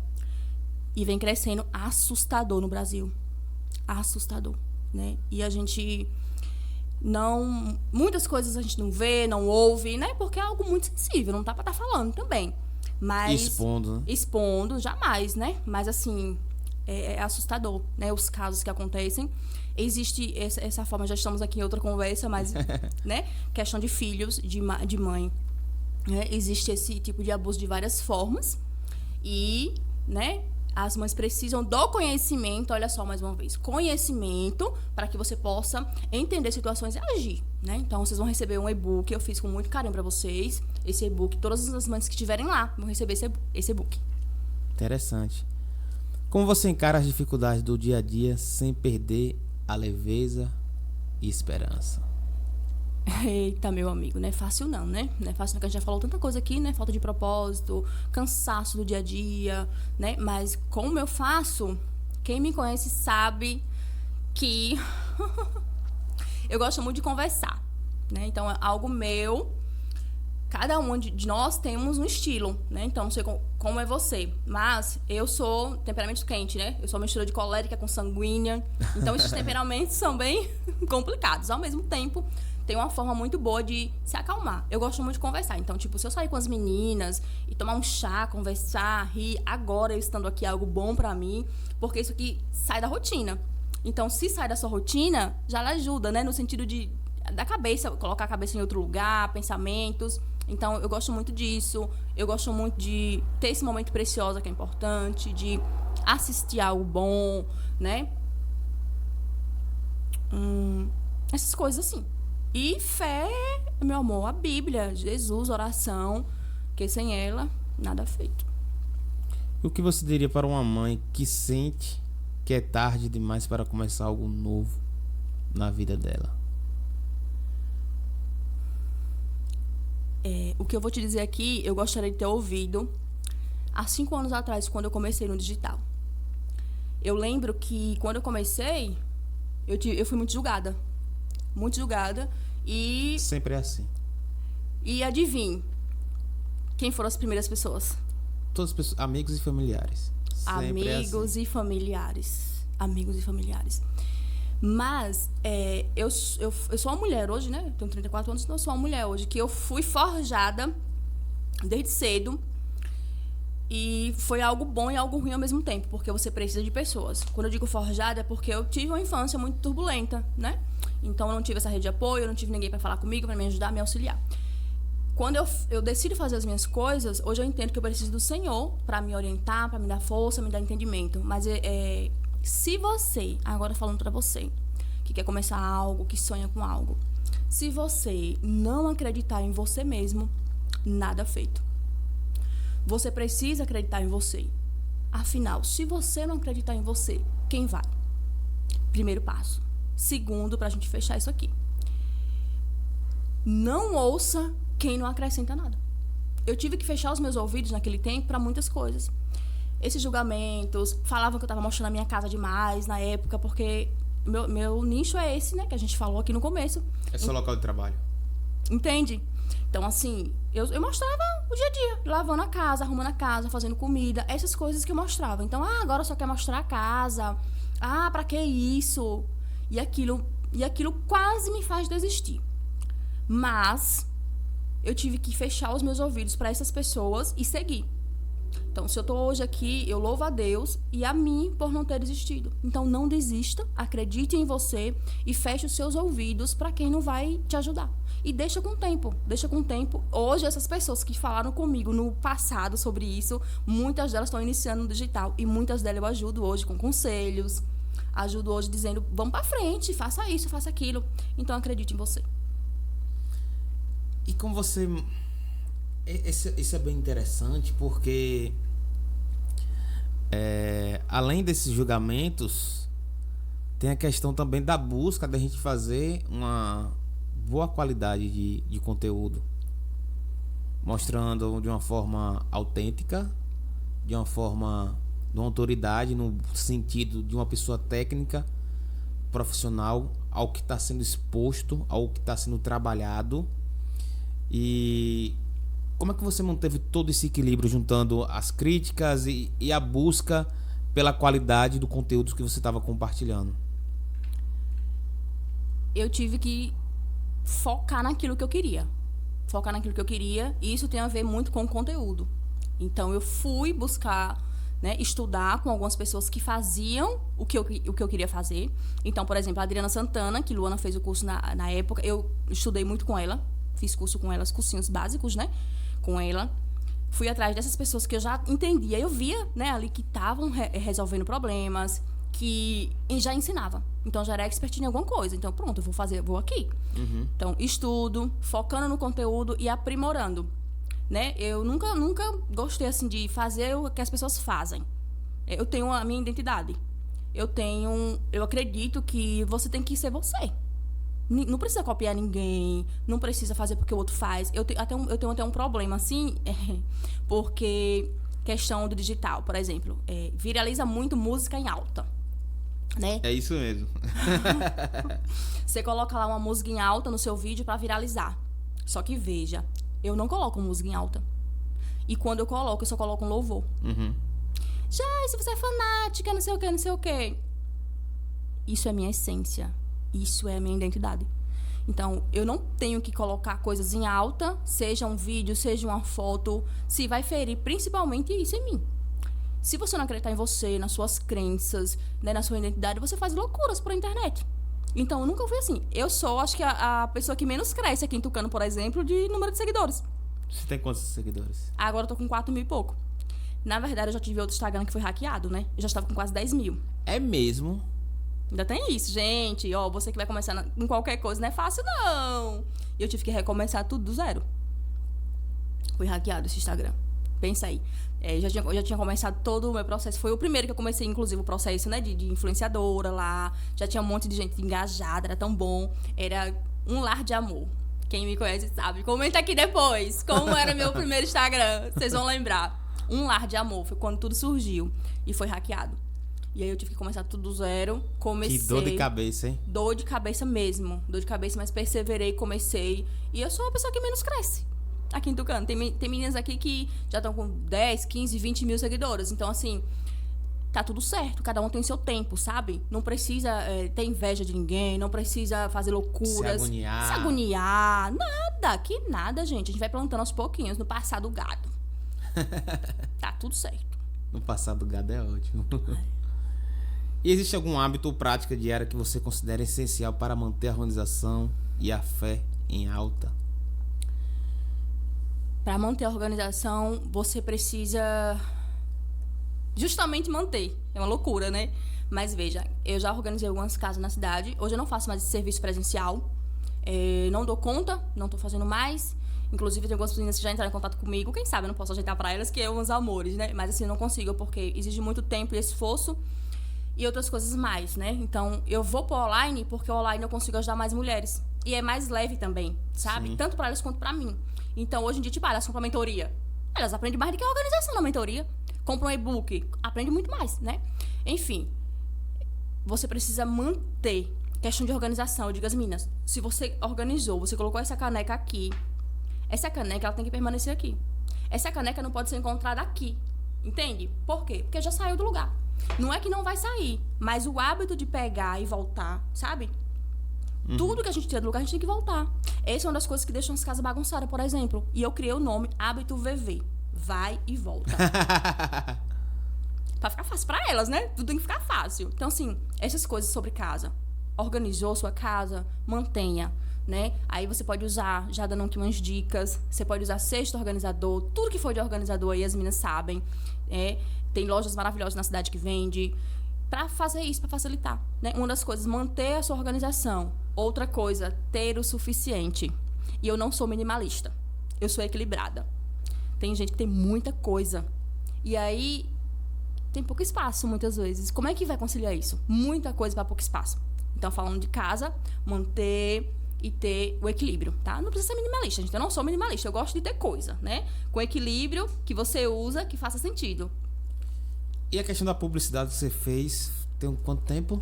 E vem crescendo assustador no Brasil. Assustador, né? E a gente não... Muitas coisas a gente não vê, não ouve, né? Porque é algo muito sensível, não dá pra estar falando também. Mas... Expondo, né? Expondo, jamais, né? Mas, assim, é assustador, né? Os casos que acontecem. Existe essa forma, já estamos aqui em outra conversa, mas, né? Questão de filhos, de mãe. Né? Existe esse tipo de abuso de várias formas. E, né? As mães precisam do conhecimento, olha só mais uma vez, conhecimento para que você possa entender situações e agir, né? Então, vocês vão receber um e-book, eu fiz com muito carinho para vocês, esse e-book, todas as mães que estiverem lá vão receber esse e-book. Interessante. Como você encara as dificuldades do dia a dia sem perder a leveza e esperança? Eita, meu amigo, não é fácil não, né? Não é fácil não, que a gente já falou tanta coisa aqui, né? Falta de propósito, cansaço do dia a dia, né? Mas como eu faço, quem me conhece sabe que eu gosto muito de conversar, né? Então, é algo meu. Cada um de nós temos um estilo, né? Então, não sei como é você, mas eu sou temperamento quente, né? Eu sou uma mistura de colérica com sanguínea. Então, esses temperamentos são bem complicados. Ao mesmo tempo, tem uma forma muito boa de se acalmar. Eu gosto muito de conversar. Então, tipo, se eu sair com as meninas e tomar um chá, conversar, rir, agora eu estando aqui é algo bom pra mim, porque isso aqui sai da rotina. Então, se sai da sua rotina, já ajuda, né? No sentido da cabeça, colocar a cabeça em outro lugar, pensamentos. Então, eu gosto muito disso. Eu gosto muito de ter esse momento precioso que é importante, de assistir algo bom, né? Essas coisas assim. E fé, meu amor, a Bíblia, Jesus, oração, que sem ela, nada feito. E o que você diria para uma mãe que sente que é tarde demais para começar algo novo na vida dela? O que eu vou te dizer aqui, eu gostaria de ter ouvido há 5 anos atrás, quando eu comecei no digital. Eu lembro que quando eu comecei, eu fui muito julgada. Muito julgada. E Sempre é assim. adivinhe, quem foram as primeiras pessoas? Todas as pessoas, amigos e familiares. Sempre é assim. Amigos e familiares. Amigos e familiares. Mas eu sou uma mulher hoje, né? Eu tenho 34 anos, então eu sou uma mulher hoje. Que eu fui forjada desde cedo. E foi algo bom e algo ruim ao mesmo tempo. Porque você precisa de pessoas. Quando eu digo forjada é porque eu tive uma infância muito turbulenta, né? Então eu não tive essa rede de apoio, eu não tive ninguém para falar comigo, para me ajudar, me auxiliar. Quando eu decido fazer as minhas coisas, hoje eu entendo que eu preciso do Senhor para me orientar, para me dar força, me dar entendimento. Mas se você, agora falando para você, que quer começar algo, que sonha com algo, se você não acreditar em você mesmo, nada feito. Você precisa acreditar em você. Afinal, se você não acreditar em você, quem vai? Primeiro passo. Segundo, para a gente fechar isso aqui. Não ouça quem não acrescenta nada. Eu tive que fechar os meus ouvidos naquele tempo para muitas coisas. Esses julgamentos, falavam que eu estava mostrando a minha casa demais na época, porque meu nicho é esse, né? Que a gente falou aqui no começo. É seu local de trabalho. Entende? Então, assim, eu mostrava o dia a dia, lavando a casa, arrumando a casa, fazendo comida, essas coisas que eu mostrava. Então, agora só quer mostrar a casa. Pra que isso? E aquilo quase me faz desistir. Mas eu tive que fechar os meus ouvidos para essas pessoas e seguir. Então, se eu tô hoje aqui, eu louvo a Deus e a mim por não ter desistido. Então, não desista, acredite em você e feche os seus ouvidos para quem não vai te ajudar. E deixa com o tempo. Hoje, essas pessoas que falaram comigo no passado sobre isso, muitas delas estão iniciando no digital. E muitas delas eu ajudo hoje com conselhos, ajudo hoje dizendo, vamos para frente, faça isso, faça aquilo. Então, acredite em você. E como você... Isso é bem interessante porque além desses julgamentos, tem a questão também da busca da gente fazer uma boa qualidade de conteúdo, mostrando de uma forma autêntica, de uma forma de uma autoridade, no sentido de uma pessoa técnica, profissional, ao que está sendo exposto, ao que está sendo trabalhado. E como é que você manteve todo esse equilíbrio, juntando as críticas e a busca pela qualidade do conteúdo que você estava compartilhando? Eu tive que focar naquilo que eu queria. E isso tem a ver muito com o conteúdo. Então, eu fui buscar, né, estudar com algumas pessoas que faziam o que eu queria fazer. Então, por exemplo, a Adriana Santana, que Luana fez o curso na época, eu estudei muito com ela. Fiz curso com ela, os cursinhos básicos, né? Com ela. Fui atrás dessas pessoas que eu já entendia. Eu via, né, ali que estavam resolvendo problemas, que já ensinava. Então, já era expert em alguma coisa. Então, pronto, eu vou aqui. Uhum. Então, estudo, focando no conteúdo e aprimorando. Né? Eu nunca gostei, assim, de fazer o que as pessoas fazem. Eu tenho a minha identidade. Eu acredito que você tem que ser você. Não precisa copiar ninguém, não precisa fazer porque o outro faz. Eu tenho até um problema, assim, porque questão do digital, por exemplo, viraliza muito música em alta, né? É isso mesmo. Você coloca lá uma música em alta no seu vídeo para viralizar. Só que veja, eu não coloco música em alta. E quando eu só coloco um louvor. Uhum. Já, se você é fanática, não sei o quê. Isso é minha essência. Isso é a minha identidade. Então, eu não tenho que colocar coisas em alta, seja um vídeo, seja uma foto, se vai ferir principalmente isso em mim. Se você não acreditar em você, nas suas crenças, né, na sua identidade, você faz loucuras por internet. Então, eu nunca fui assim. Eu sou, acho que, a pessoa que menos cresce aqui em Tucano, por exemplo, de número de seguidores. Você tem quantos seguidores? Agora eu tô com 4 mil e pouco. Na verdade, eu já tive outro Instagram que foi hackeado, né? Eu já estava com quase 10 mil. É mesmo? Ainda tem isso, gente. Você que vai começar em qualquer coisa, não é fácil, não. E eu tive que recomeçar tudo do zero. Foi hackeado esse Instagram. Pensa aí. Eu já tinha começado todo o meu processo. Foi o primeiro que eu comecei, inclusive, o processo, né, de influenciadora lá. Já tinha um monte de gente engajada, era tão bom. Era um lar de amor. Quem me conhece sabe. Comenta aqui depois como era meu primeiro Instagram. Vocês vão lembrar. Um lar de amor. Foi quando tudo surgiu. E foi hackeado. E aí eu tive que começar tudo do zero. Comecei... Que dor de cabeça, hein? Dor de cabeça mesmo. Dor de cabeça, mas perseverei, comecei. E eu sou a pessoa que menos cresce aqui em Tucano. Tem meninas aqui que já estão com 10, 15, 20 mil seguidoras. Então, assim, tá tudo certo. Cada um tem seu tempo, sabe? Não precisa ter inveja de ninguém. Não precisa fazer loucuras. Se agoniar. Nada. Que nada, gente. A gente vai plantando aos pouquinhos. No passar do gado. Tá tudo certo. No passar do gado é ótimo. E existe algum hábito ou prática diária que você considera essencial para manter a organização e a fé em alta? Para manter a organização, você precisa justamente manter. É uma loucura, né? Mas veja, eu já organizei algumas casas na cidade. Hoje eu não faço mais esse serviço presencial. Não dou conta, não tô fazendo mais. Inclusive, tem algumas meninas que já entraram em contato comigo. Quem sabe eu não posso ajeitar para elas, que é uns amores, né? Mas assim, eu não consigo, porque exige muito tempo e esforço. E outras coisas mais, né? Então, eu vou pro online porque o online eu consigo ajudar mais mulheres. E é mais leve também, sabe? Sim. Tanto para elas quanto para mim. Então, hoje em dia, tipo, elas compram mentoria. Elas aprendem mais do que a organização na mentoria. Compram um e-book, aprende muito mais, né? Enfim, você precisa manter questão de organização. Eu digo às meninas, se você organizou, você colocou essa caneca aqui, essa caneca, ela tem que permanecer aqui. Essa caneca não pode ser encontrada aqui. Entende? Por quê? Porque já saiu do lugar. Não é que não vai sair, mas o hábito de pegar e voltar, sabe? Tudo que a gente tira do lugar, a gente tem que voltar. Essa é uma das coisas que deixam as casas bagunçadas, por exemplo. E eu criei o nome Hábito VV. Vai e volta. Pra ficar fácil pra elas, né? Tudo tem que ficar fácil. Então, assim, essas coisas sobre casa. Organizou sua casa, mantenha, né? Aí você pode usar, já dando aqui umas dicas, você pode usar cesto organizador, tudo que for de organizador aí as meninas sabem. Tem lojas maravilhosas na cidade que vende. Pra fazer isso, pra facilitar, né? Uma das coisas, manter a sua organização. Outra coisa, ter o suficiente. E eu não sou minimalista. Eu sou equilibrada. Tem gente que tem muita coisa. E aí, tem pouco espaço, muitas vezes. Como é que vai conciliar isso? Muita coisa para pouco espaço. Então, falando de casa, manter e ter o equilíbrio, tá? Não precisa ser minimalista, gente. Eu não sou minimalista. Eu gosto de ter coisa, né? Com equilíbrio, que você usa, que faça sentido. E a questão da publicidade que você fez, tem quanto tempo?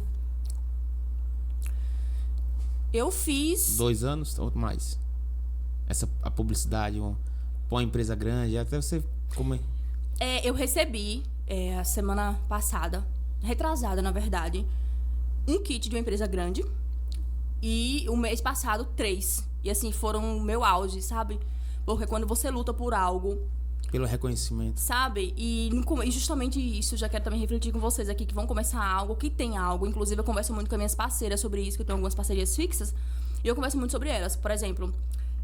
Eu fiz... 2 anos ou mais? A publicidade, pra uma empresa grande, até você... eu recebi, a semana passada, retrasada, na verdade, um kit de uma empresa grande. E o mês passado, 3. E assim, foram o meu auge, sabe? Porque quando você luta por algo... Pelo reconhecimento. Sabe? E justamente isso, já quero também refletir com vocês aqui, que vão começar algo, que tem algo. Inclusive, eu converso muito com as minhas parceiras sobre isso, que eu tenho algumas parcerias fixas. E eu converso muito sobre elas. Por exemplo,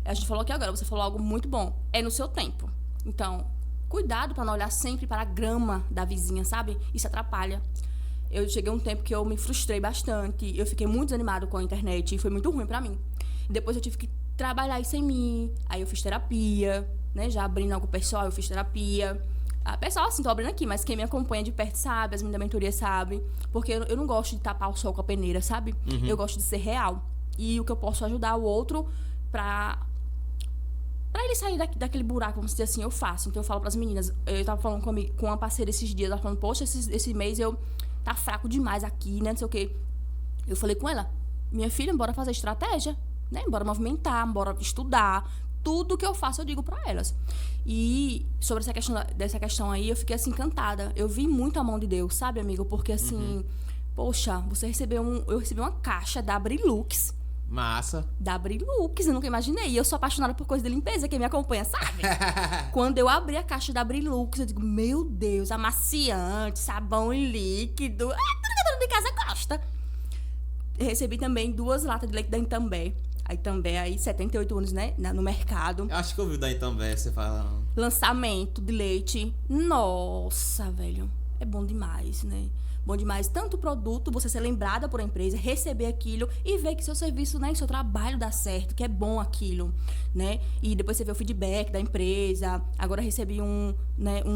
a gente falou aqui agora, você falou algo muito bom. É no seu tempo. Então, cuidado para não olhar sempre para a grama da vizinha, sabe? Isso atrapalha. Eu cheguei a um tempo que eu me frustrei bastante. Eu fiquei muito desanimado com a internet e foi muito ruim para mim. Depois eu tive que trabalhar isso em mim. Aí eu fiz terapia, né? Já abrindo algo pessoal, eu fiz terapia. Pessoal, assim, tô abrindo aqui, mas quem me acompanha de perto sabe, as meninas da mentoria sabem. Porque eu não gosto de tapar o sol com a peneira, sabe? Uhum. Eu gosto de ser real. E o que eu posso ajudar o outro pra ele sair daquele buraco, vamos dizer assim, eu faço. Então eu falo pras meninas, eu tava falando com uma parceira esses dias, ela falando, poxa, esse mês eu tá fraco demais aqui, né, não sei o quê. Eu falei com ela, minha filha, bora fazer estratégia, né? Bora movimentar, bora estudar. Tudo que eu faço, eu digo pra elas. E sobre dessa questão aí, eu fiquei assim, encantada. Eu vi muito a mão de Deus, sabe, amigo? Porque assim, poxa, eu recebi uma caixa da Brilux. Massa. Da Brilux, eu nunca imaginei. E eu sou apaixonada por coisa de limpeza, quem me acompanha sabe. Quando eu abri a caixa da Brilux, eu digo, meu Deus, amaciante, sabão líquido. Tudo que a dona de casa gosta. Recebi também 2 latas de leite da Itambé. A Itambé aí, 78 anos, né? No mercado. Eu acho que eu ouvi da Itambé, você fala. Lançamento de leite. Nossa, velho. É bom demais, né? Bom demais. Tanto o produto, você ser lembrada por a empresa, receber aquilo e ver que seu serviço, né? Seu trabalho dá certo, que é bom aquilo, né? E depois você vê o feedback da empresa. Agora recebi um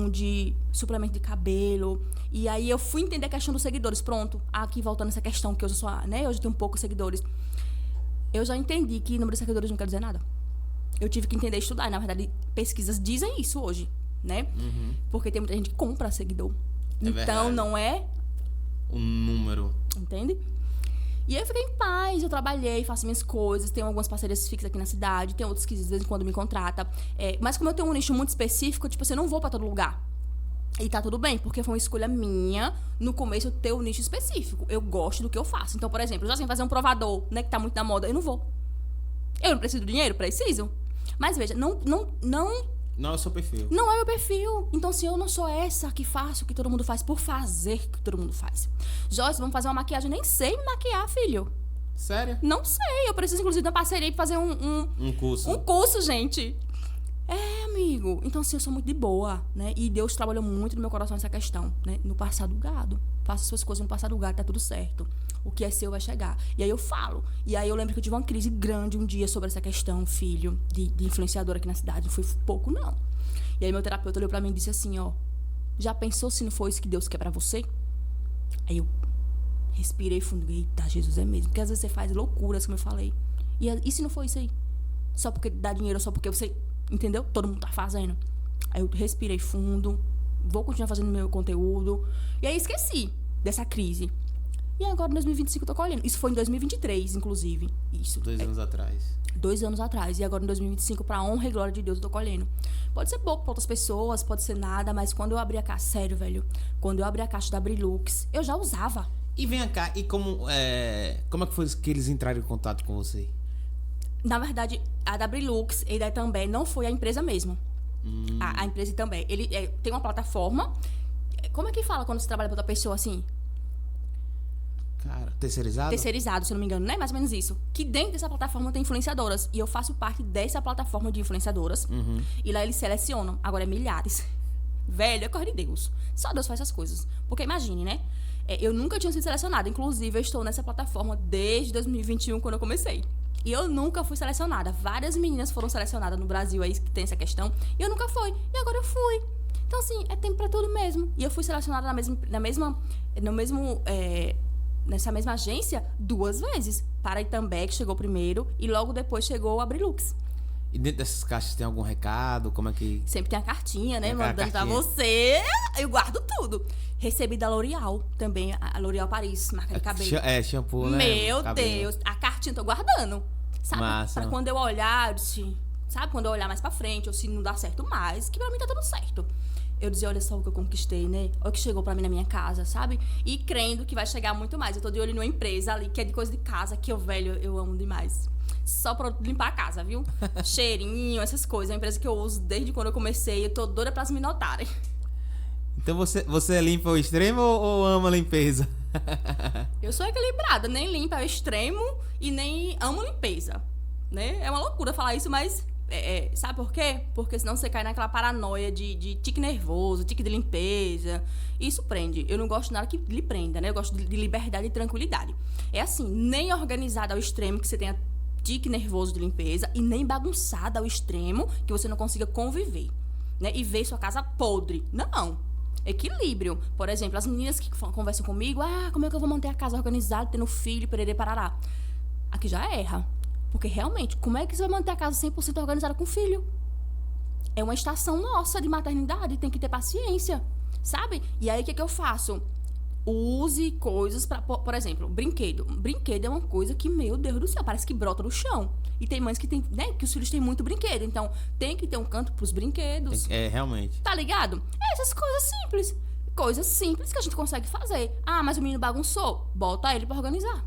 de suplemento de cabelo. E aí eu fui entender a questão dos seguidores. Pronto. Aqui voltando essa questão, que hoje eu sou, né? Hoje eu tenho poucos seguidores. Eu já entendi que número de seguidores não quer dizer nada. Eu tive que entender e estudar. E, na verdade, pesquisas dizem isso hoje, né? Porque tem muita gente que compra seguidor. Então, verdade. não é o número. Entende? E aí eu fiquei em paz, eu trabalhei, faço minhas coisas, tenho algumas parcerias fixas aqui na cidade, tem outros que de vez em quando me contratam. Mas como eu tenho um nicho muito específico, tipo assim, eu não vou pra todo lugar. E tá tudo bem, porque foi uma escolha minha, no começo, eu ter um nicho específico. Eu gosto do que eu faço. Então, por exemplo, eu já sei fazer um provador, né, que tá muito na moda, eu não vou. Eu não preciso de dinheiro? Preciso. Mas veja, não Não é o seu perfil. é meu perfil. Então, se eu não sou essa que faço o que todo mundo faz por fazer o que todo mundo faz. Joyce, vamos fazer uma maquiagem. Eu nem sei me maquiar, filho. Sério? Não sei. Eu preciso, inclusive, de uma parceria pra fazer Um curso. um curso, gente. Amigo. Então, assim, eu sou muito de boa, né? E Deus trabalhou muito no meu coração essa questão, né? No passado gado. Faça suas coisas no passado gado, tá tudo certo. O que é seu vai chegar. E aí eu falo. E aí eu lembro que eu tive uma crise grande um dia sobre essa questão, filho, de influenciador aqui na cidade. Não foi pouco, não. E aí meu terapeuta olhou pra mim e disse assim, ó. Já pensou se não foi isso que Deus quer pra você? Aí eu respirei fundo. Eita, Jesus, é mesmo. Porque às vezes você faz loucuras, como eu falei. E se não foi isso aí? Só porque dá dinheiro, só porque você... Entendeu? Todo mundo tá fazendo. Aí eu respirei fundo. Vou continuar fazendo meu conteúdo. E aí esqueci dessa crise. E agora em 2025 eu tô colhendo. Isso foi em 2023, inclusive. Isso. 2 anos atrás. 2 anos atrás. E agora em 2025, pra honra e glória de Deus, eu tô colhendo. Pode ser pouco pra outras pessoas, pode ser nada, mas quando eu abri a caixa, sério, velho, quando eu abri a caixa da Brilux, eu já usava. E vem cá, e como é que foi que eles entraram em contato com você? Na verdade, a da Brilux, e daí também não foi a empresa mesmo. A empresa também. Ele tem uma plataforma. Como é que fala quando você trabalha pra outra pessoa assim? Cara, terceirizado? Terceirizado, se eu não me engano, né? Mais ou menos isso. Que dentro dessa plataforma tem influenciadoras. E eu faço parte dessa plataforma de influenciadoras. E lá eles selecionam. Agora é milhares. Velho, é corre de Deus. Só Deus faz essas coisas. Porque imagine, né? Eu nunca tinha sido selecionada. Inclusive, eu estou nessa plataforma desde 2021, quando eu comecei. E eu nunca fui selecionada. Várias meninas foram selecionadas no Brasil aí, que tem essa questão. E eu nunca fui. E agora eu fui. Então, assim, é tempo pra tudo mesmo. E eu fui selecionada nessa mesma agência 2 vezes. Para a Itambé, que chegou primeiro. E logo depois chegou a Brilux. E dentro dessas caixas tem algum recado? Como é que... Sempre tem a cartinha, né? Tem a Mandando pra cartinha. você. Eu guardo tudo. Recebi da L'Oréal também. A L'Oréal Paris, marca de cabelo. shampoo, né? Meu Cabelo. Deus. A cartinha eu tô guardando. Sabe? Massa. Pra quando eu olhar, eu disse... Sabe? Quando eu olhar mais pra frente, ou se não dá certo mais, que pra mim tá tudo certo. Eu dizia, olha só o que eu conquistei, né? Olha o que chegou pra mim na minha casa, sabe? E crendo que vai chegar muito mais. Eu tô de olho numa empresa ali, que é de coisa de casa, que eu amo demais. Só pra limpar a casa, viu? Cheirinho, essas coisas. É uma empresa que eu uso desde quando eu comecei. Eu tô doida pra elas me notarem. Então você limpa o extremo ou ama a limpeza? Eu sou equilibrada. Nem limpa ao extremo e nem amo limpeza. Né? É uma loucura falar isso, mas... sabe por quê? Porque senão você cai naquela paranoia de tique nervoso, tique de limpeza. Isso prende. Eu não gosto de nada que lhe prenda, né? Eu gosto de liberdade e tranquilidade. É assim, nem organizada ao extremo que você tenha tique nervoso de limpeza e nem bagunçada ao extremo que você não consiga conviver, né? E ver sua casa podre. Não. Equilíbrio. Por exemplo, as meninas que conversam comigo, como é que eu vou manter a casa organizada, tendo filho, pererê, parará. Aqui já erra. Porque, realmente, como é que você vai manter a casa 100% organizada com filho? É uma estação nossa de maternidade, tem que ter paciência, sabe? E aí, o que eu faço? Use coisas para, por exemplo, brinquedo. Brinquedo é uma coisa que, meu Deus do céu, parece que brota do chão. E tem mães que tem, né, que os filhos têm muito brinquedo. Então, tem que ter um canto pros brinquedos. Realmente. Tá ligado? Essas coisas simples. Coisas simples que a gente consegue fazer. Mas o menino bagunçou. Bota ele pra organizar.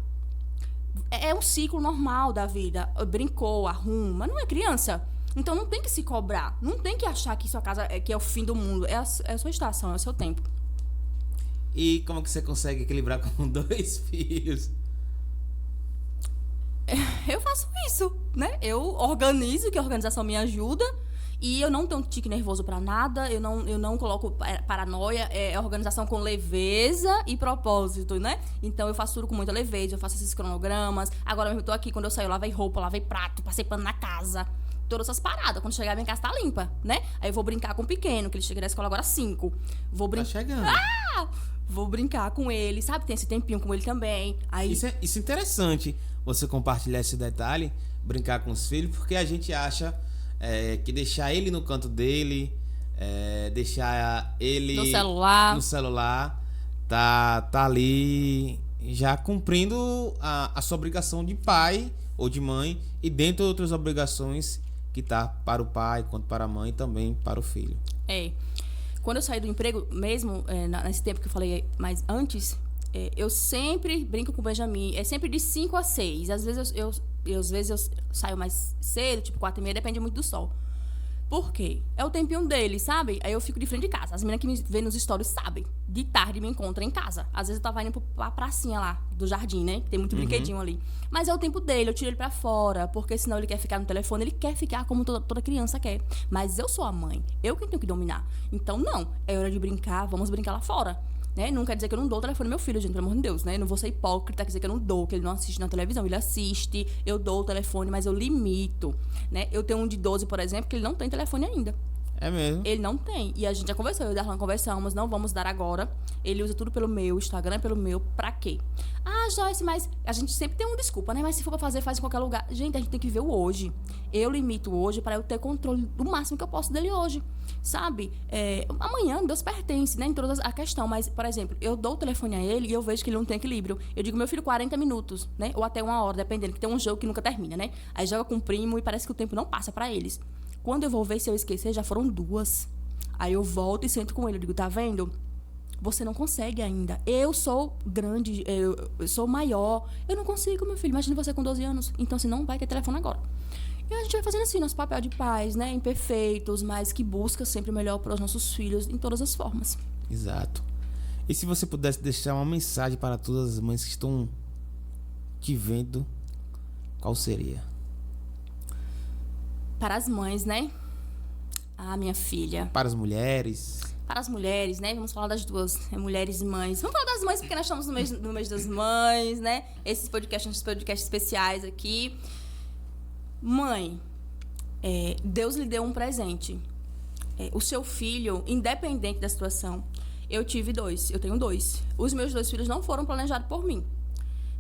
É um ciclo normal da vida. Brincou, arruma. Não é criança. Então não tem que se cobrar. Não tem que achar que sua casa que é o fim do mundo. É a sua estação, é o seu tempo. E como que você consegue equilibrar com 2 filhos? Eu faço isso, né? Eu organizo, que a organização me ajuda. E eu não tenho tique nervoso pra nada. Eu não coloco paranoia. É organização com leveza e propósito, né? Então eu faço tudo com muita leveza. Eu faço esses cronogramas. Agora mesmo eu tô aqui, quando eu saio, eu lavei roupa, lavei prato, passei pano na casa. Todas essas paradas. Quando chegar, minha casa tá limpa, né? Aí eu vou brincar com o pequeno, que ele chega da escola agora às 5. Vou Tá chegando. Vou brincar com ele, sabe? Tem esse tempinho com ele também. Aí... Isso é interessante, você compartilhar esse detalhe, brincar com os filhos, porque a gente acha que deixar ele no canto dele, deixar ele no celular, tá ali já cumprindo a sua obrigação de pai ou de mãe, e dentre outras obrigações que tá para o pai quanto para a mãe, também para o filho. Quando eu saí do emprego, mesmo nesse tempo que eu falei mais antes, eu sempre brinco com o Benjamin, é sempre de 5 a 6. Às vezes eu saio mais cedo, tipo 4h30, depende muito do sol. Por quê? É o tempinho dele, sabe? Aí eu fico de frente de casa. As meninas que me vêem nos stories sabem. De tarde me encontram em casa. Às vezes eu tava indo pra pracinha lá, do jardim, né? Tem muito brinquedinho ali. Mas é o tempo dele, eu tiro ele pra fora. Porque senão ele quer ficar no telefone, ele quer ficar como toda criança quer. Mas eu sou a mãe, eu que tenho que dominar. Então não, é hora de brincar, vamos brincar lá fora. Né? Não quer dizer que eu não dou o telefone ao meu filho, gente, pelo amor de Deus, né? Eu não vou ser hipócrita, quer dizer que eu não dou, que ele não assiste na televisão. Ele assiste, eu dou o telefone, mas eu limito, né? Eu tenho um de 12, por exemplo, que ele não tem telefone ainda. É mesmo? Ele não tem. E a gente já conversou, eu e o Darlan conversamos, não vamos dar agora. Ele usa tudo pelo meu, o Instagram é pelo meu, pra quê? Ah, Joyce, mas a gente sempre tem uma desculpa, né? Mas se for pra fazer, faz em qualquer lugar. Gente, a gente tem que ver o hoje. Eu limito hoje pra eu ter controle do máximo que eu posso dele hoje, sabe? Amanhã, Deus pertence, né? Em toda a questão. Mas, por exemplo, eu dou o telefone a ele e eu vejo que ele não tem equilíbrio. Eu digo, meu filho, 40 minutos, né? Ou até 1 hora, dependendo, que tem um jogo que nunca termina, né? Aí joga com o primo e parece que o tempo não passa pra eles. Quando eu vou ver, se eu esquecer, já foram 2. Aí eu volto e sento com ele. Eu digo, tá vendo? Você não consegue ainda. Eu sou grande, eu sou maior. Eu não consigo, meu filho. Imagina você com 12 anos. Então, você não vai ter telefone agora. E a gente vai fazendo assim, nosso papel de pais, né? Imperfeitos, mas que busca sempre o melhor para os nossos filhos em todas as formas. Exato. E se você pudesse deixar uma mensagem para todas as mães que estão te vendo, qual seria? Para as mães, né? Ah, minha filha. Para as mulheres. Para as mulheres, né? Vamos falar das duas, mulheres e mães. Vamos falar das mães porque nós estamos no mês das mães, né? Esses podcasts especiais aqui. Mãe, Deus lhe deu um presente. O seu filho, independente da situação, eu tenho 2. Os meus 2 filhos não foram planejados por mim,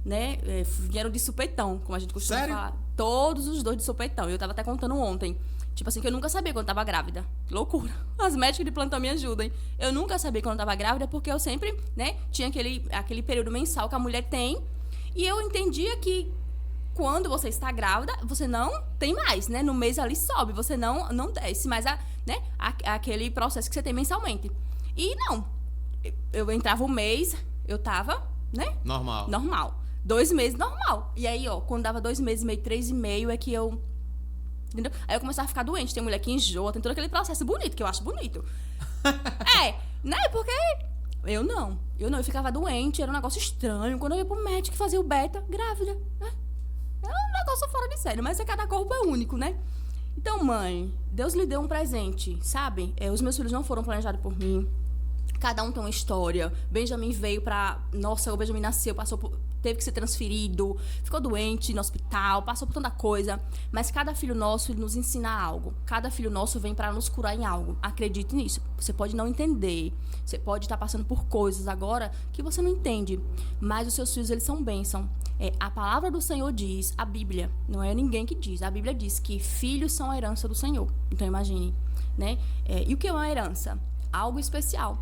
né? Vieram de supetão, como a gente costuma falar. Todos os 2 de supetão. Eu tava até contando ontem. Tipo assim, que eu nunca sabia quando eu tava grávida. Que loucura. As médicas de plantão me ajudem. Eu nunca sabia quando eu tava grávida, porque eu sempre, né, tinha aquele período mensal que a mulher tem. E eu entendia que quando você está grávida, você não tem mais, né? No mês ali sobe, você não desce mais aquele processo que você tem mensalmente. E não. Eu entrava um mês, eu tava, né? Normal. 2 meses, normal. E aí, quando dava 2 meses e meio, 3 e meio, é que eu... Entendeu? Aí eu começava a ficar doente. Tem mulher que enjoa, tem todo aquele processo bonito, que eu acho bonito. Né? Porque eu não. Eu ficava doente, era um negócio estranho. Quando eu ia pro médico fazer o beta, grávida, né? É um negócio fora de sério, mas cada corpo é único, né? Então, mãe, Deus lhe deu um presente, sabe? Os meus filhos não foram planejados por mim. Cada um tem uma história. Benjamin veio o Benjamin nasceu, teve que ser transferido, ficou doente no hospital, passou por tanta coisa. Mas cada filho nosso, ele nos ensina algo. Cada filho nosso vem para nos curar em algo. Acredite nisso. Você pode não entender. Você pode estar passando por coisas agora que você não entende. Mas os seus filhos, eles são bênção. A palavra do Senhor diz, a Bíblia, não é ninguém que diz. A Bíblia diz que filhos são a herança do Senhor. Então, imagine, né? E o que é uma herança? Algo especial.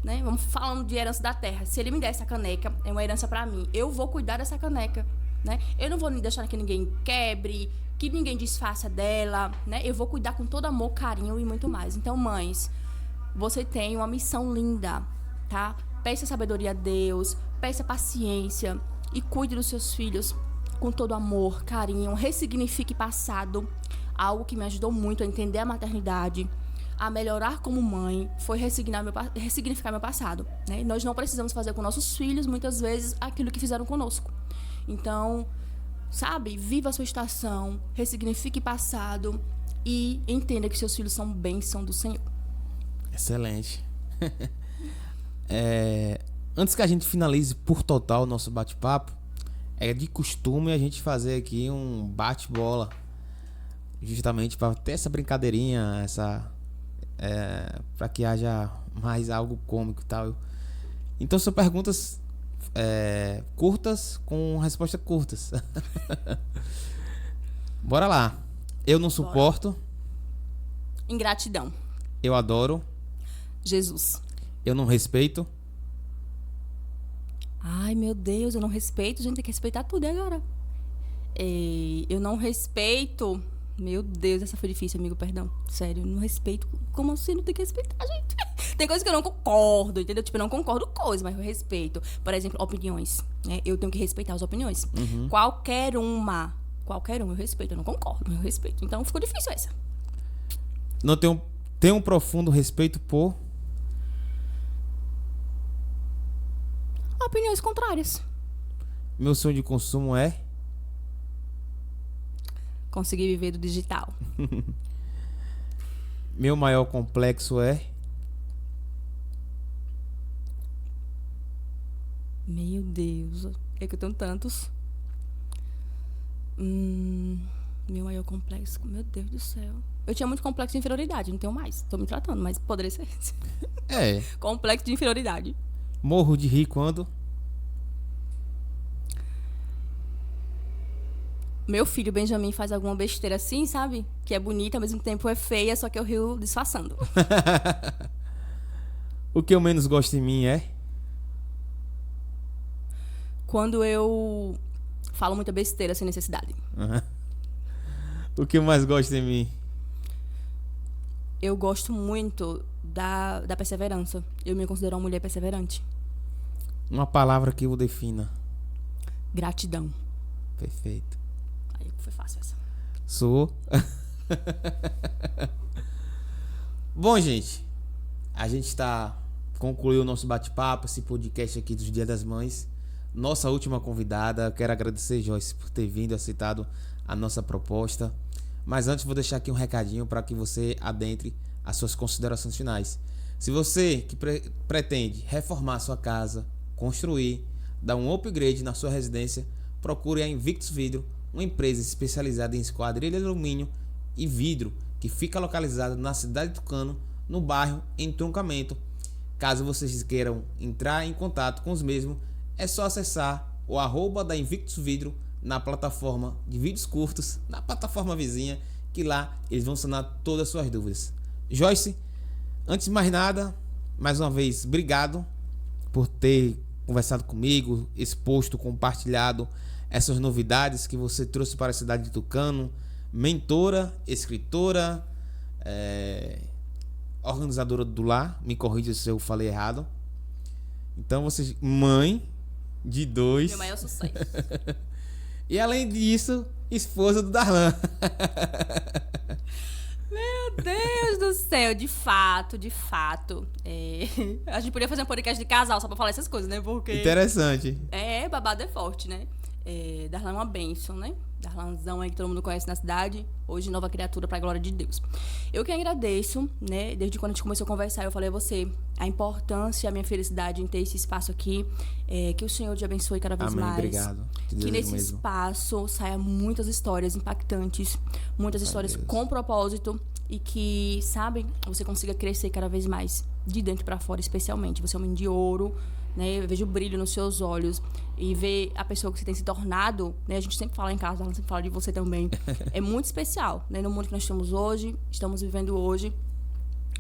Né? Vamos falando de herança da terra. Se ele me der essa caneca, é uma herança para mim. Eu vou cuidar dessa caneca, né? Eu não vou deixar que ninguém quebre, que ninguém desfaça dela, né? Eu vou cuidar com todo amor, carinho e muito mais. Então, mães, você tem uma missão linda, tá? Peça sabedoria a Deus, peça paciência e cuide dos seus filhos com todo amor, carinho. Ressignifique passado. Algo que me ajudou muito a entender a maternidade, a melhorar como mãe, foi ressignificar meu passado, né? Nós não precisamos fazer com nossos filhos, muitas vezes, aquilo que fizeram conosco. Então, sabe? Viva a sua estação, ressignifique passado e entenda que seus filhos são bênção do Senhor. Excelente. Antes que a gente finalize por total o nosso bate-papo, é de costume a gente fazer aqui um bate-bola, justamente para ter essa brincadeirinha, para que haja mais algo cômico e tal. Então são perguntas curtas com respostas curtas. Bora lá. Eu não suporto. Ingratidão. Eu adoro. Jesus. Eu não respeito. Ai, meu Deus, eu não respeito. Gente, tem que respeitar tudo e agora. Eu não respeito... Meu Deus, essa foi difícil, amigo, perdão. Sério, eu não respeito. Como assim não tem que respeitar, gente? Tem coisas que eu não concordo, entendeu? Tipo, eu não concordo com coisas, mas eu respeito. Por exemplo, opiniões, né? Eu tenho que respeitar as opiniões. Qualquer uma eu respeito. Eu não concordo, mas eu respeito. Então, ficou difícil essa. Não tem um profundo respeito por... Opiniões contrárias. Meu sonho de consumo é... Conseguir viver do digital. Meu maior complexo é... Meu Deus. É que eu tenho tantos. Meu maior complexo. Meu Deus do céu. Eu tinha muito complexo de inferioridade. Não tenho mais. Tô me tratando, mas poderia ser esse. Complexo de inferioridade. Morro de rir quando... Meu filho, Benjamin, faz alguma besteira assim, sabe? Que é bonita, ao mesmo tempo é feia, só que eu rio disfarçando. O que eu menos gosto em mim é... Quando eu falo muita besteira sem necessidade. O que eu mais gosto em mim? Eu gosto muito da perseverança. Eu me considero uma mulher perseverante. Uma palavra que o defina. Gratidão. Perfeito. Aí foi fácil essa. Sou. Bom, gente, a gente concluiu o nosso bate-papo, esse podcast aqui dos Dia das Mães. Nossa última convidada, eu quero agradecer, Joyce, por ter vindo e aceitado a nossa proposta. Mas antes vou deixar aqui um recadinho para que você adentre as suas considerações finais. Se você que pretende reformar sua casa, construir, dar um upgrade na sua residência, procure a Invictus Vidro, uma empresa especializada em esquadrilha de alumínio e vidro, que fica localizada na cidade de Tucano, no bairro Entroncamento. Caso vocês queiram entrar em contato com os mesmos, é só acessar o @ da Invictus Vidro na plataforma de vídeos curtos, na plataforma vizinha, que lá eles vão sanar todas as suas dúvidas. Joyce, antes de mais nada, mais uma vez, obrigado por ter conversado comigo, exposto, compartilhado essas novidades que você trouxe para a cidade de Tucano. Mentora, escritora, organizadora do lar, me corrija se eu falei errado. Então você, mãe de 2. Meu maior sucesso. E além disso, esposa do Darlan. Meu Deus do céu, de fato. A gente podia fazer um podcast de casal só pra falar essas coisas, né? Porque... Interessante. Babado é forte, né? Darlan é uma bênção, né? Darlanzão aí que todo mundo conhece na cidade. Hoje, nova criatura pra glória de Deus. Eu que agradeço, né? Desde quando a gente começou a conversar, eu falei a você a importância, a minha felicidade em ter esse espaço aqui. Que o Senhor te abençoe cada vez mais. Obrigado. Que nesse espaço saia muitas histórias impactantes, muitas histórias com propósito. E que, sabe, você consiga crescer cada vez mais, de dentro pra fora, especialmente. Você é um homem de ouro, né? Eu vejo o brilho nos seus olhos. E ver a pessoa que você tem se tornado, né? A gente sempre fala em casa, a gente sempre fala de você também. É muito especial, né? No mundo que nós estamos vivendo hoje.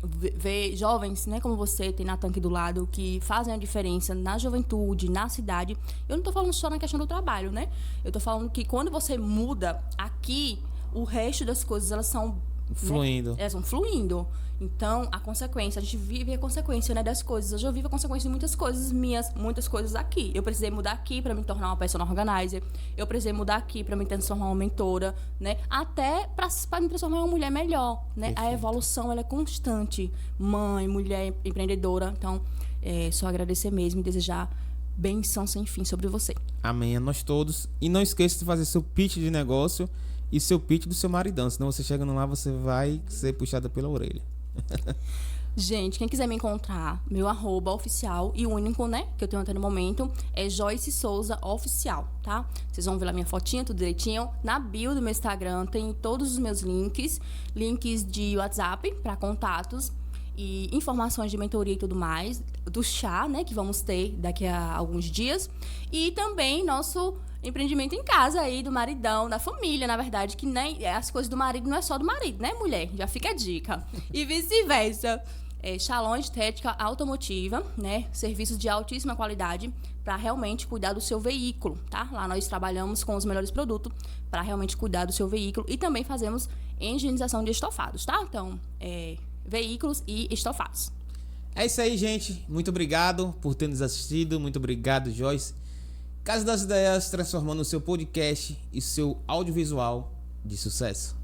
Ver jovens, né, como você, tem Natan aqui do lado, que fazem a diferença na juventude, na cidade. Eu não tô falando só na questão do trabalho, né? Eu tô falando que quando você muda aqui, o resto das coisas, elas são... fluindo. Elas vão fluindo. Então, a consequência, a gente vive a consequência, né, das coisas. Hoje eu vivo a consequência de muitas coisas minhas, muitas coisas aqui. Eu precisei mudar aqui para me tornar uma personal organizer. Eu precisei mudar aqui para me transformar uma mentora, né? Até para me transformar uma mulher melhor, né? Perfeito. A evolução, ela é constante. Mãe, mulher, empreendedora. Então, só agradecer mesmo e desejar bênção sem fim sobre você. Amém a nós todos. E não esqueça de fazer seu pitch de negócio e seu pitch do seu maridão. Senão você chegando lá, você vai ser puxada pela orelha. Gente, quem quiser me encontrar, meu @ oficial e único, né, que eu tenho até no momento, é Joyce Souza Oficial, tá? Vocês vão ver lá minha fotinha, tudo direitinho. Na bio do meu Instagram tem todos os meus links de WhatsApp para contatos e informações de mentoria e tudo mais, do chá, né, que vamos ter daqui a alguns dias. E também nosso empreendimento em casa aí, do maridão, da família, na verdade, que nem as coisas do marido não é só do marido, né, mulher? Já fica a dica. E vice-versa. salão de estética automotiva, né? Serviços de altíssima qualidade para realmente cuidar do seu veículo, tá? Lá nós trabalhamos com os melhores produtos para realmente cuidar do seu veículo e também fazemos higienização de estofados, tá? Então, veículos e estofados. É isso aí, gente. Muito obrigado por ter nos assistido. Muito obrigado, Joyce. Casa das Ideias, transformando o seu podcast e seu audiovisual de sucesso.